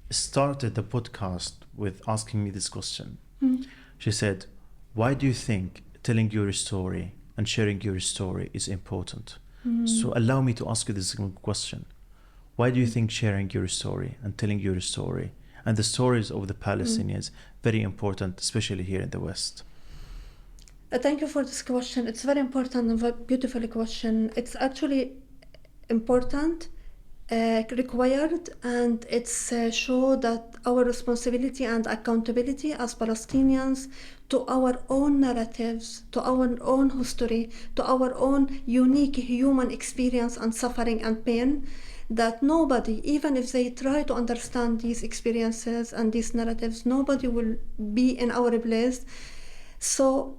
started the podcast with asking me this question. She said, why do you think telling your story and sharing your story is important? So allow me to ask you this question. Why do you think sharing your story and telling your story and the stories of the Palestinians very important, especially here in the West? Thank you for this question. It's very important and very beautiful question. It's actually important required, and it's show that our responsibility and accountability as Palestinians to our own narratives, to our own history, to our own unique human experience and suffering and pain, that nobody, even if they try to understand these experiences and these narratives, nobody will be in our place. So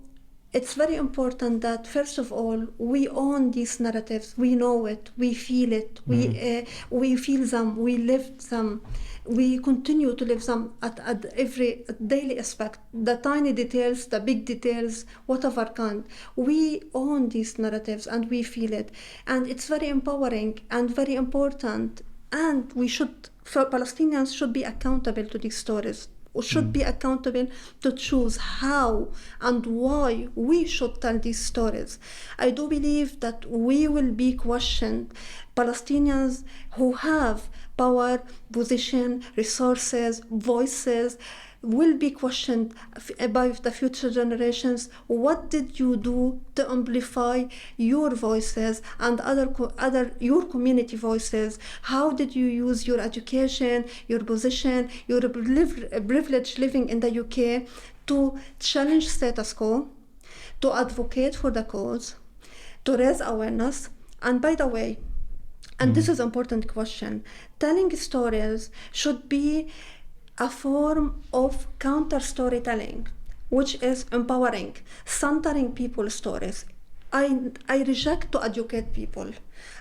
it's very important that, first of all, we own these narratives. We know it, we feel it, we feel them, we live them, we continue to live them at every daily aspect, the tiny details, the big details, whatever kind. We own these narratives and we feel it. And it's very empowering and very important. And Palestinians should be accountable to these stories. We should be accountable to choose how and why we should tell these stories. I do believe that we will be questioned. Palestinians who have power, position, resources, voices, will be questioned by the future generations. What did you do to amplify your voices and other your community voices? How did you use your education, your position, your privilege living in the UK to challenge status quo, to advocate for the cause, to raise awareness? And by the way, and this is an important question, telling stories should be a form of counter storytelling, which is empowering, centering people's stories. I reject to educate people.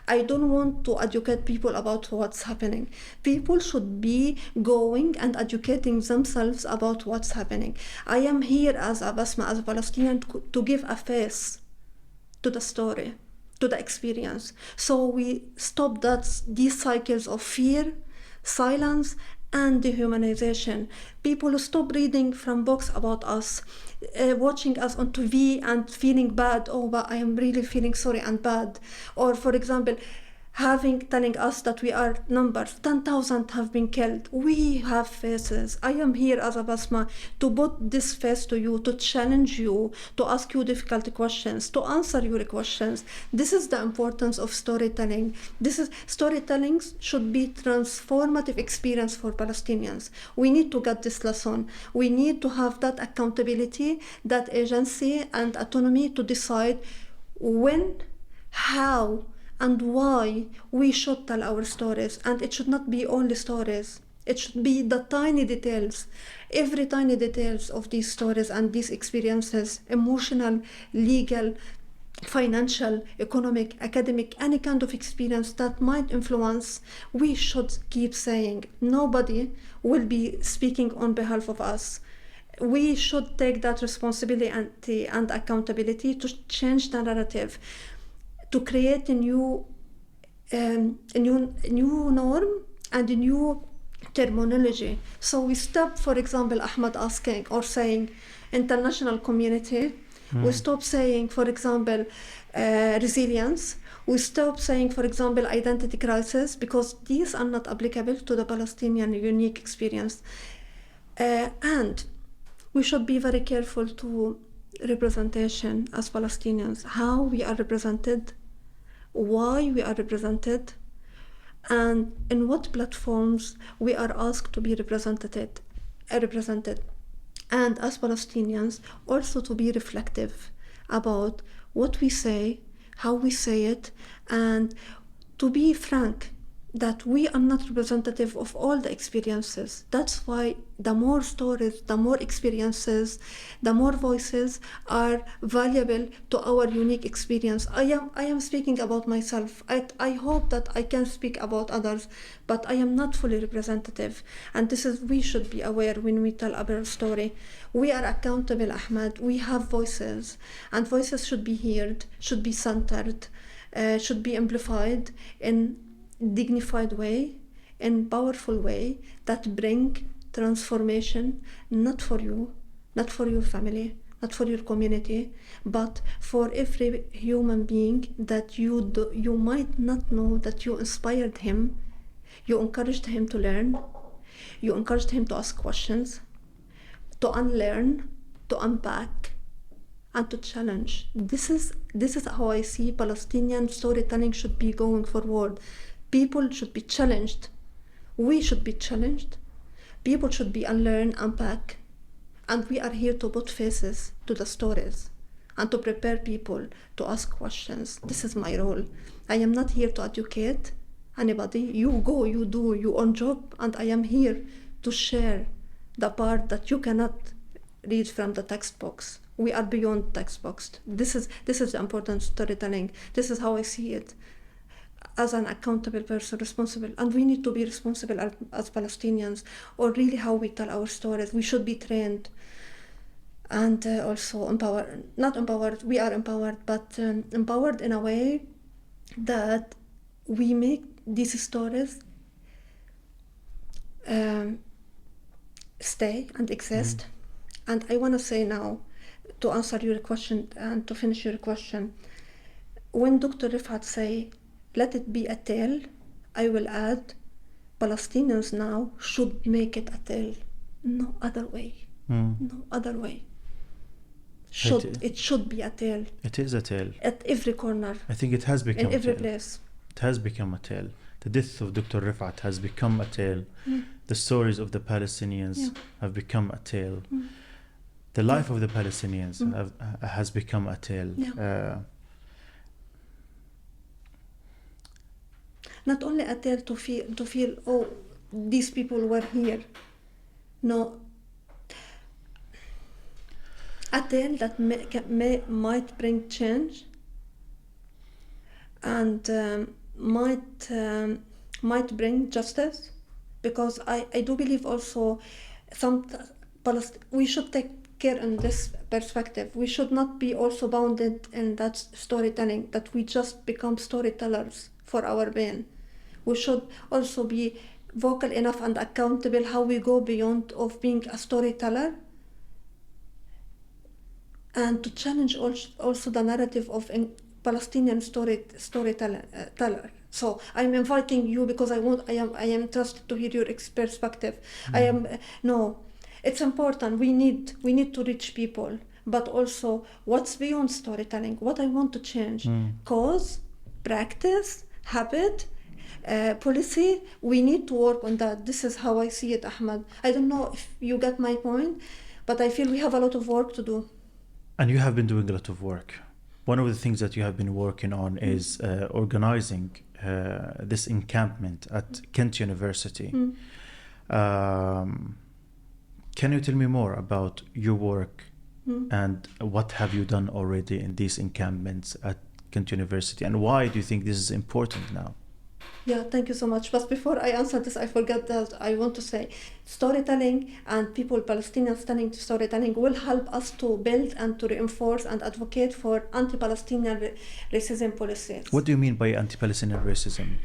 I don't want to educate people about what's happening. People should be going and educating themselves about what's happening. I am here as a Basma, as a Palestinian, to give a face to the story, to the experience. So we stop these cycles of fear, silence, and dehumanization. People stop reading from books about us, watching us on TV and feeling bad. Oh, but I am really feeling sorry and bad. Or, for example, telling us that we are numbers. 10,000 have been killed. We have faces. I am here as a Basma to put this face to you, to challenge you, to ask you difficult questions, to answer your questions. This is the importance of storytelling. Storytelling should be transformative experience for Palestinians. We need to get this lesson. We need to have that accountability, that agency and autonomy to decide when, how, and why we should tell our stories. And it should not be only stories. It should be the tiny details, every tiny details of these stories and these experiences, emotional, legal, financial, economic, academic, any kind of experience that might influence. We should keep saying, nobody will be speaking on behalf of us. We should take that responsibility and accountability to change the narrative, to create a new norm and a new terminology. So we stop, for example, Ahmed asking or saying international community. We stop saying, for example, resilience. We stop saying, for example, identity crisis, because these are not applicable to the Palestinian unique experience. And we should be very careful to representation as Palestinians, how we are represented, why we are represented, and in what platforms we are asked to be represented. And as Palestinians, also to be reflective about what we say, how we say it, and to be frank that we are not representative of all the experiences. That's why the more stories, the more experiences, the more voices are valuable to our unique experience. I am speaking about myself. I hope that I can speak about others, but I am not fully representative. And we should be aware when we tell our story. We are accountable, Ahmed. We have voices, and voices should be heard, should be centered, should be amplified in dignified way, in powerful way that bring transformation, not for you, not for your family, not for your community, but for every human being that you might not know that you inspired him, you encouraged him to learn, you encouraged him to ask questions, to unlearn, to unpack, and to challenge. This is how I see Palestinian storytelling should be going forward. People should be challenged. We should be challenged. People should be unlearn, unpack. And we are here to put faces to the stories and to prepare people to ask questions. This is my role. I am not here to educate anybody. You go, you do your own job, and I am here to share the part that you cannot read from the textbooks. We are beyond textbooks. This is the important storytelling. This is how I see it. As an accountable person, responsible, and we need to be responsible as Palestinians, or really how we tell our stories. We should be trained and also empowered. Not empowered, we are empowered, but empowered in a way that we make these stories stay and exist. And I want to say now, to answer your question and to finish your question, when Dr. Rifat say, let it be a tale, I will add, Palestinians now should make it a tale. No other way. No other way. It should be a tale. It is a tale. At every corner. I think it has become in every a tale. place. It has become a tale. The death of Dr. Rifat has become a tale. The stories of the Palestinians have become a tale. The life of the Palestinians has become a tale. Not only a tale to feel, oh, these people were here. No. A tale that might bring change and might bring justice, because I do believe also we should take care in this perspective. We should not be also bounded in that storytelling, that we just become storytellers for our pain. We should also be vocal enough and accountable how we go beyond of being a storyteller, and to challenge also the narrative of Palestinian storyteller. So I'm inviting you because I am interested to hear your perspective. It's important. We need to reach people, but also what's beyond storytelling. What I want to change, cause, practice, habit, policy. We need to work on that. This is how I see it, Ahmed. I don't know if you get my point, but I feel we have a lot of work to do. And you have been doing a lot of work. One of the things that you have been working on is organizing this encampment at Kent University. Can you tell me more about your work and what have you done already in these encampments at Kent University, and why do you think this is important now? Yeah, thank you so much. But before I answer this, I forgot that I want to say storytelling and Palestinians telling storytelling will help us to build and to reinforce and advocate for anti-Palestinian racism policies. What do you mean by anti-Palestinian racism?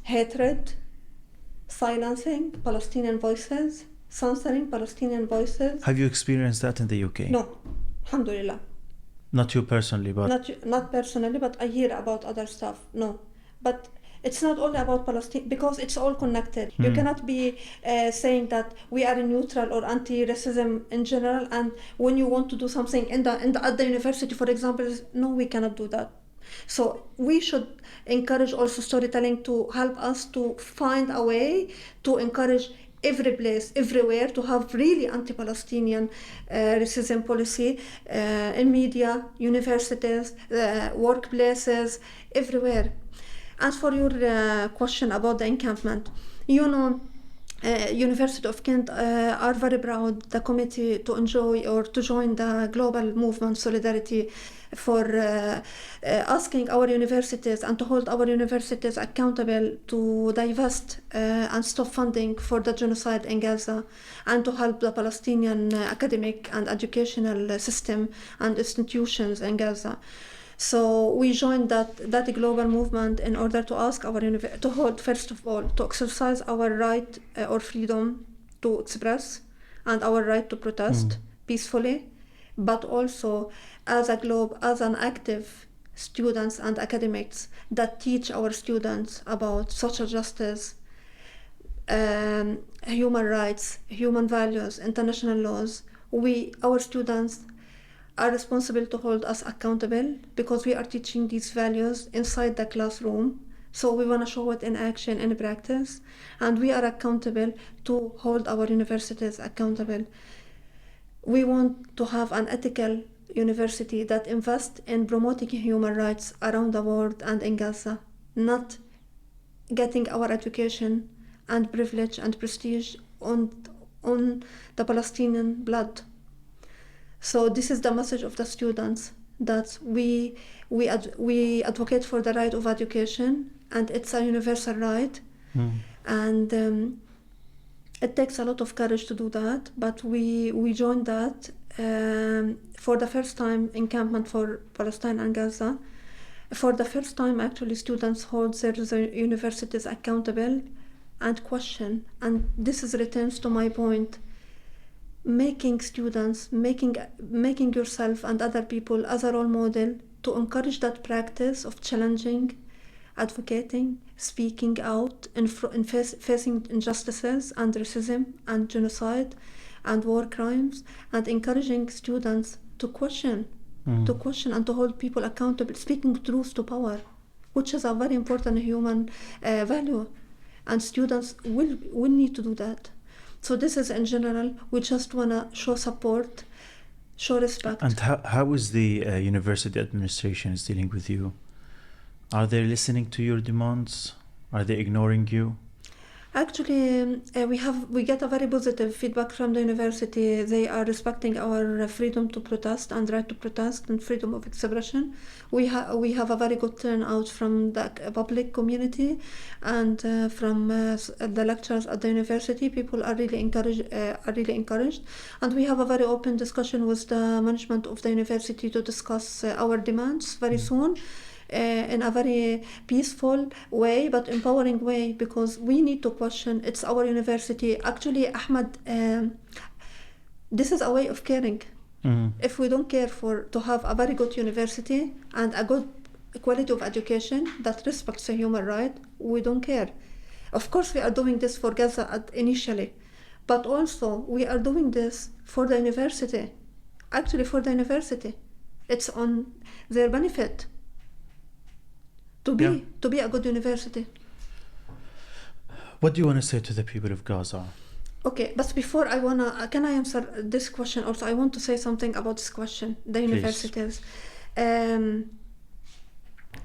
Hatred, silencing Palestinian voices, censoring Palestinian voices. Have you experienced that in the UK? No, alhamdulillah. Not you personally, but... Not personally, but I hear about other stuff. No. But it's not only about Palestine, because it's all connected. You cannot be saying that we are neutral or anti-racism in general, and when you want to do something at the university, for example, no, we cannot do that. So we should encourage also storytelling to help us to find a way to encourage every place, everywhere, to have really anti-Palestinian racism policy in media, universities, workplaces, everywhere. As for your question about the encampment, University of Kent are very proud, the committee, to enjoy or to join the global movement Solidarity for asking our universities and to hold our universities accountable to divest and stop funding for the genocide in Gaza, and to help the Palestinian academic and educational system and institutions in Gaza. So we joined that global movement in order to ask to hold, first of all, to exercise our right or freedom to express and our right to protest peacefully, but also as an active students and academics that teach our students about social justice, human rights, human values, international laws. Our students are responsible to hold us accountable because we are teaching these values inside the classroom So we want to show it in action, in practice, and we are accountable to hold our universities accountable. We want to have an ethical university that invests in promoting human rights around the world and in Gaza, not getting our education and privilege and prestige on the Palestinian blood. So this is the message of the students, that we advocate for the right of education, and it's a universal right. And it takes a lot of courage to do that, but we joined that for the first time Encampment for Palestine and Gaza. For the first time, actually, students hold their universities accountable and question. And this is returns to my point, making students, making yourself and other people as a role model to encourage that practice of challenging, advocating, speaking out, and facing injustices and racism and genocide and war crimes, and encouraging students to question and to hold people accountable, speaking truth to power, which is a very important human value, and students will need to do that. So this is in general, we just want to show support, show respect. And how is the university administration is dealing with you? Are they listening to your demands? Are they ignoring you? Actually, we get a very positive feedback from the university. They are respecting our freedom to protest and right to protest and freedom of expression. We have a very good turnout from the public community and from the lecturers at the university. People are really encouraged, and we have a very open discussion with the management of the university to discuss our demands very soon. In a very peaceful way, but empowering way, because we need to question. It's our university. Actually, Ahmed, this is a way of caring. If we don't care to have a very good university and a good quality of education that respects the human right, we don't care. Of course, we are doing this for Gaza initially, but also we are doing this for the university. Actually, for the university, it's on their benefit to be a good university. What do you want to say to the people of Gaza? Okay, but before can I answer this question also? I want to say something about this question, the Please. universities.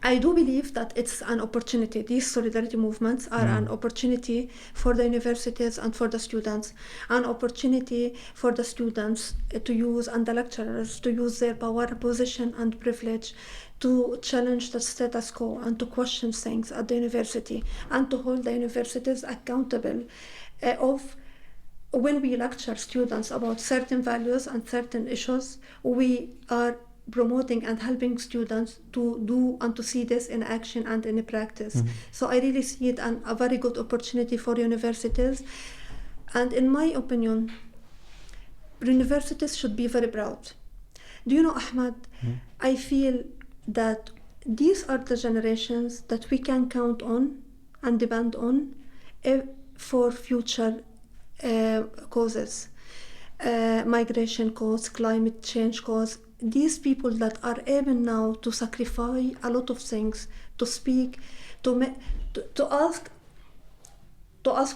I do believe that it's an opportunity. These solidarity movements are an opportunity for the universities and for the students, an opportunity for the students to use, and the lecturers to use their power, position, and privilege to challenge the status quo and to question things at the university and to hold the universities accountable of when we lecture students about certain values and certain issues, we are promoting and helping students to do and to see this in action and in practice. So I really see it as a very good opportunity for universities. And in my opinion, universities should be very proud. Do you know, Ahmed, I feel that these are the generations that we can count on and depend on for future causes, migration cause, climate change cause. These people that are able now to sacrifice a lot of things, to speak, to ask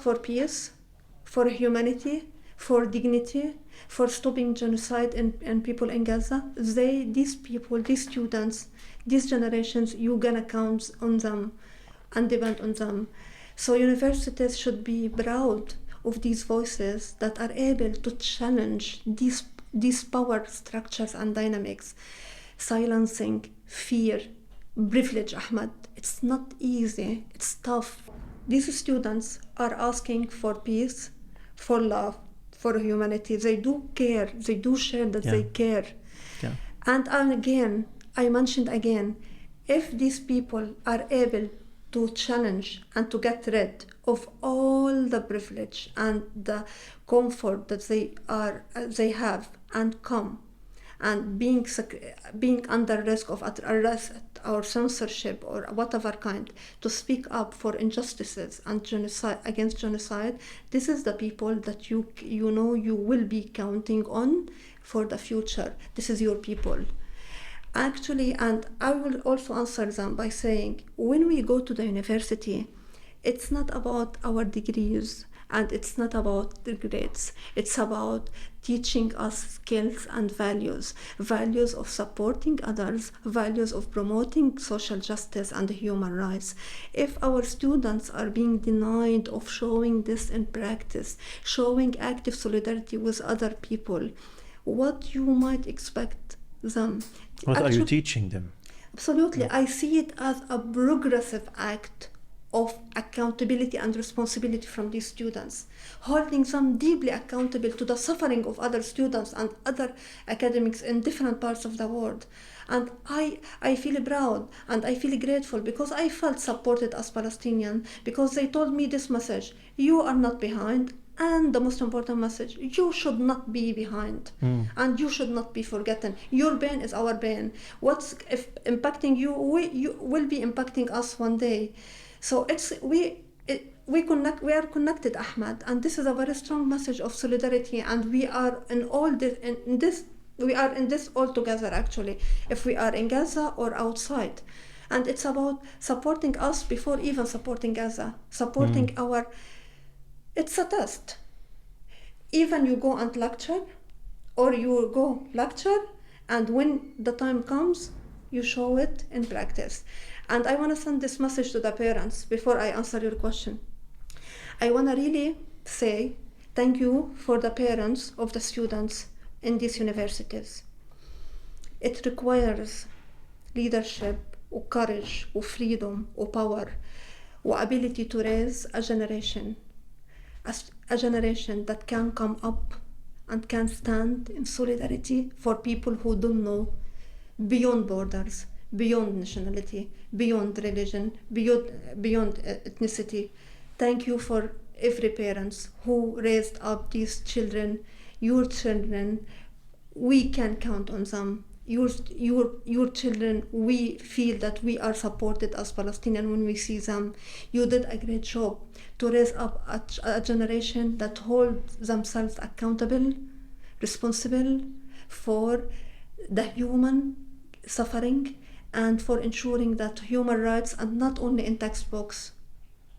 for peace, for humanity, for dignity, for stopping genocide and people in Gaza. These people, these students, these generations, you're gonna count on them and depend on them. So universities should be proud of these voices that are able to challenge these power structures and dynamics, silencing fear, privilege, Ahmed. It's not easy, it's tough. These students are asking for peace, for love, for humanity. They do care, they do share that they care. And again, I mentioned again, if these people are able to challenge and to get rid of all the privilege and the comfort that they have and come and being under risk of arrest or censorship or whatever kind, to speak up for injustices and genocide, against genocide, this is the people that you will be counting on for the future. This is your people. Actually, and I will also answer them by saying, when we go to the university, it's not about our degrees and it's not about the grades. It's about teaching us skills and values, values of supporting others, values of promoting social justice and human rights. If our students are being denied of showing this in practice, showing active solidarity with other people, what you might expect them. What are you Actually, teaching them? absolutely. I see it as a progressive act of accountability and responsibility from these students, holding them deeply accountable to the suffering of other students and other academics in different parts of the world. And I feel proud and I feel grateful because I felt supported as Palestinian, because they told me this message: you are not behind, and the most important message, you should not be behind, and you should not be forgotten. Your pain is our pain. What's if impacting you, you will be impacting us one day. So we are connected, Ahmed, and this is a very strong message of solidarity, and we are in all this in this we are in this all together, actually, if we are in Gaza or outside. And it's about supporting us before even supporting Gaza, supporting our. It's a test. Even you go and lecture, or you go lecture, and when the time comes, you show it in practice. And I want to send this message to the parents before I answer your question. I want to really say thank you for the parents of the students in these universities. It requires leadership, courage, freedom, power, ability to raise a generation that can come up and can stand in solidarity for people who don't know, beyond borders, beyond nationality, beyond religion, beyond ethnicity. Thank you for every parent who raised up these children, your children. We can count on them. Your children, we feel that we are supported as Palestinians when we see them. You did a great job to raise up a generation that holds themselves accountable, responsible for the human suffering and for ensuring that human rights are not only in textbooks,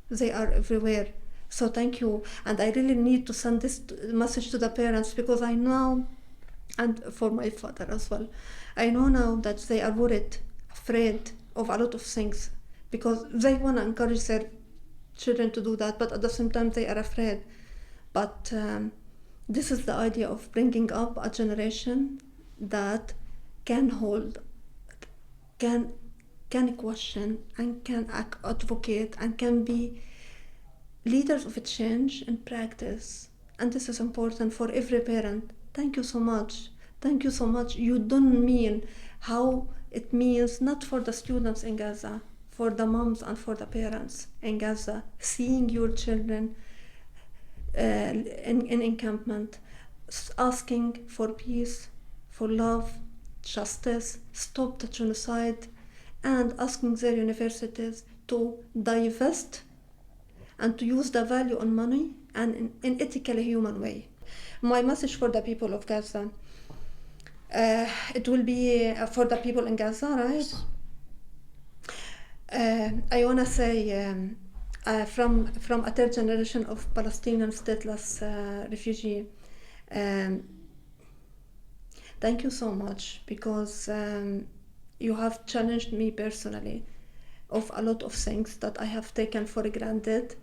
they are everywhere. So thank you. And I really need to send this message to the parents, because I know, and for my father as well, I know now that they are worried, afraid of a lot of things, because they want to encourage their children to do that, but at the same time they are afraid. But this is the idea of bringing up a generation that can hold, can question, and can advocate, and can be leaders of a change in practice. And this is important for every parent. Thank you so much. Thank you so much. You don't mean how it means, not for the students in Gaza, for the moms and for the parents in Gaza, seeing your children in encampment, asking for peace, for love, justice, stop the genocide, and asking their universities to divest and to use the value on money and in ethically human way. My message for the people of Gaza, it will be for the people in Gaza, right? I want to say from a third generation of Palestinian stateless refugee, thank you so much, because you have challenged me personally of a lot of things that I have taken for granted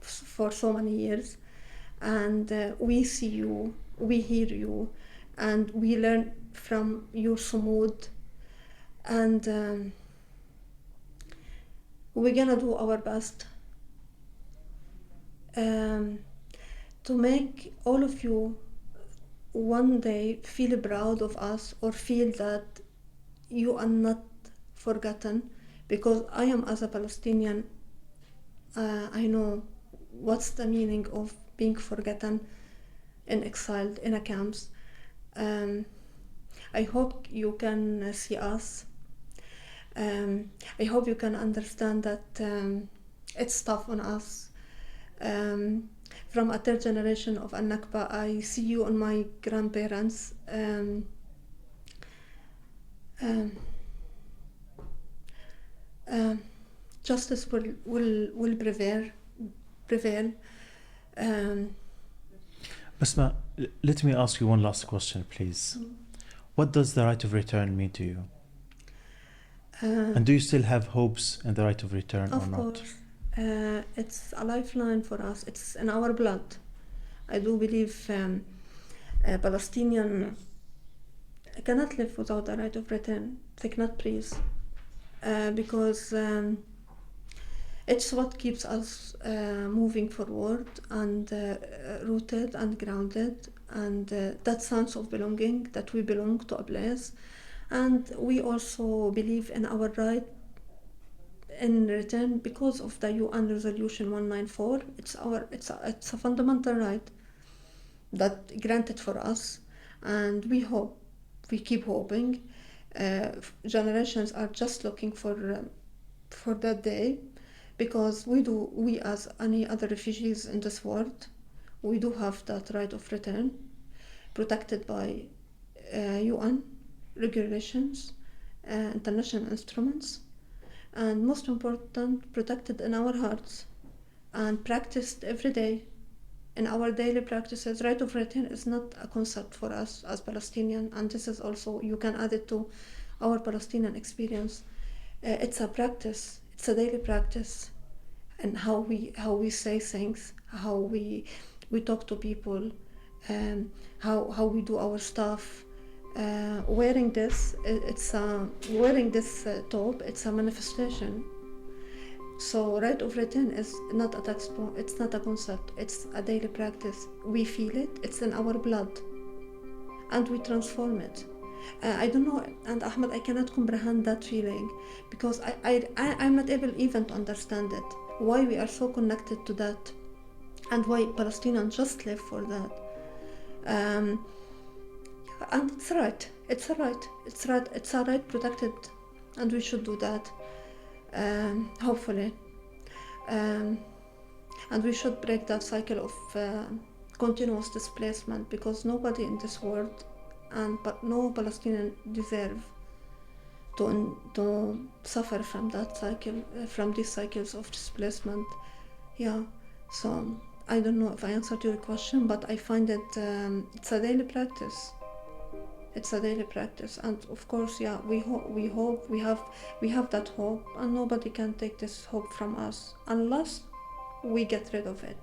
for so many years. And we see you, we hear you, and we learn from your Sumud. And we're gonna do our best to make all of you one day feel proud of us, or feel that you are not forgotten. Because I am, as a Palestinian, I know what's the meaning of being forgotten and exiled in a camps. I hope you can see us. I hope you can understand that it's tough on us. From a third generation of Nakba, I see you on my grandparents. justice will prevail. Basma, let me ask you one last question, please. What does the right of return mean to you? And do you still have hopes in the right of return or not? Of course. It's a lifeline for us. It's in our blood. I do believe Palestinian cannot live without the right of return. They cannot breathe. Because it's what keeps us moving forward and rooted and grounded, and that sense of belonging, that we belong to a place. And we also believe in our right in return because of the UN Resolution 194. It's a fundamental right that granted for us, and we keep hoping. Generations are just looking for that day, because we as any other refugees in this world, we do have that right of return, protected by UN regulations, international instruments, and most important, protected in our hearts and practiced every day in our daily practices. Right of return is not a concept for us as Palestinian, and this is also, you can add it to our Palestinian experience. It's a practice, it's a daily practice, and how we say things, how we talk to people, how we do our stuff. Wearing this top, it's a manifestation. So right of return is not a textbook, it's not a concept, it's a daily practice. We feel it, it's in our blood, and we transform it. I don't know, and Ahmed, I cannot comprehend that feeling, because I'm not able even to understand it, why we are so connected to that, and why Palestinians just live for that. And it's a right protected, and we should do that, hopefully. And we should break that cycle of continuous displacement, because nobody in this world, but no Palestinian deserve to suffer from that cycle, from these cycles of displacement. Yeah, so I don't know if I answered your question, but I find it it's a daily practice. It's a daily practice, and of course, yeah, we hope we have that hope, and nobody can take this hope from us unless we get rid of it.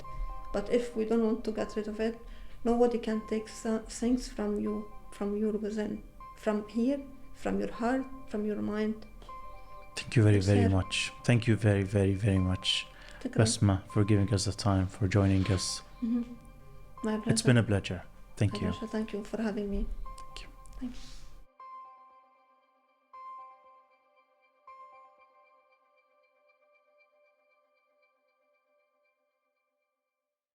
But if we don't want to get rid of it, nobody can take things from you, from your within, from here, from your heart, from your mind. Thank you very much. Thank you very much, Basma, for giving us the time, for joining us. Mm-hmm. My pleasure. It's been a pleasure. Thank you. Thank you for having me. Thank you. Thank you.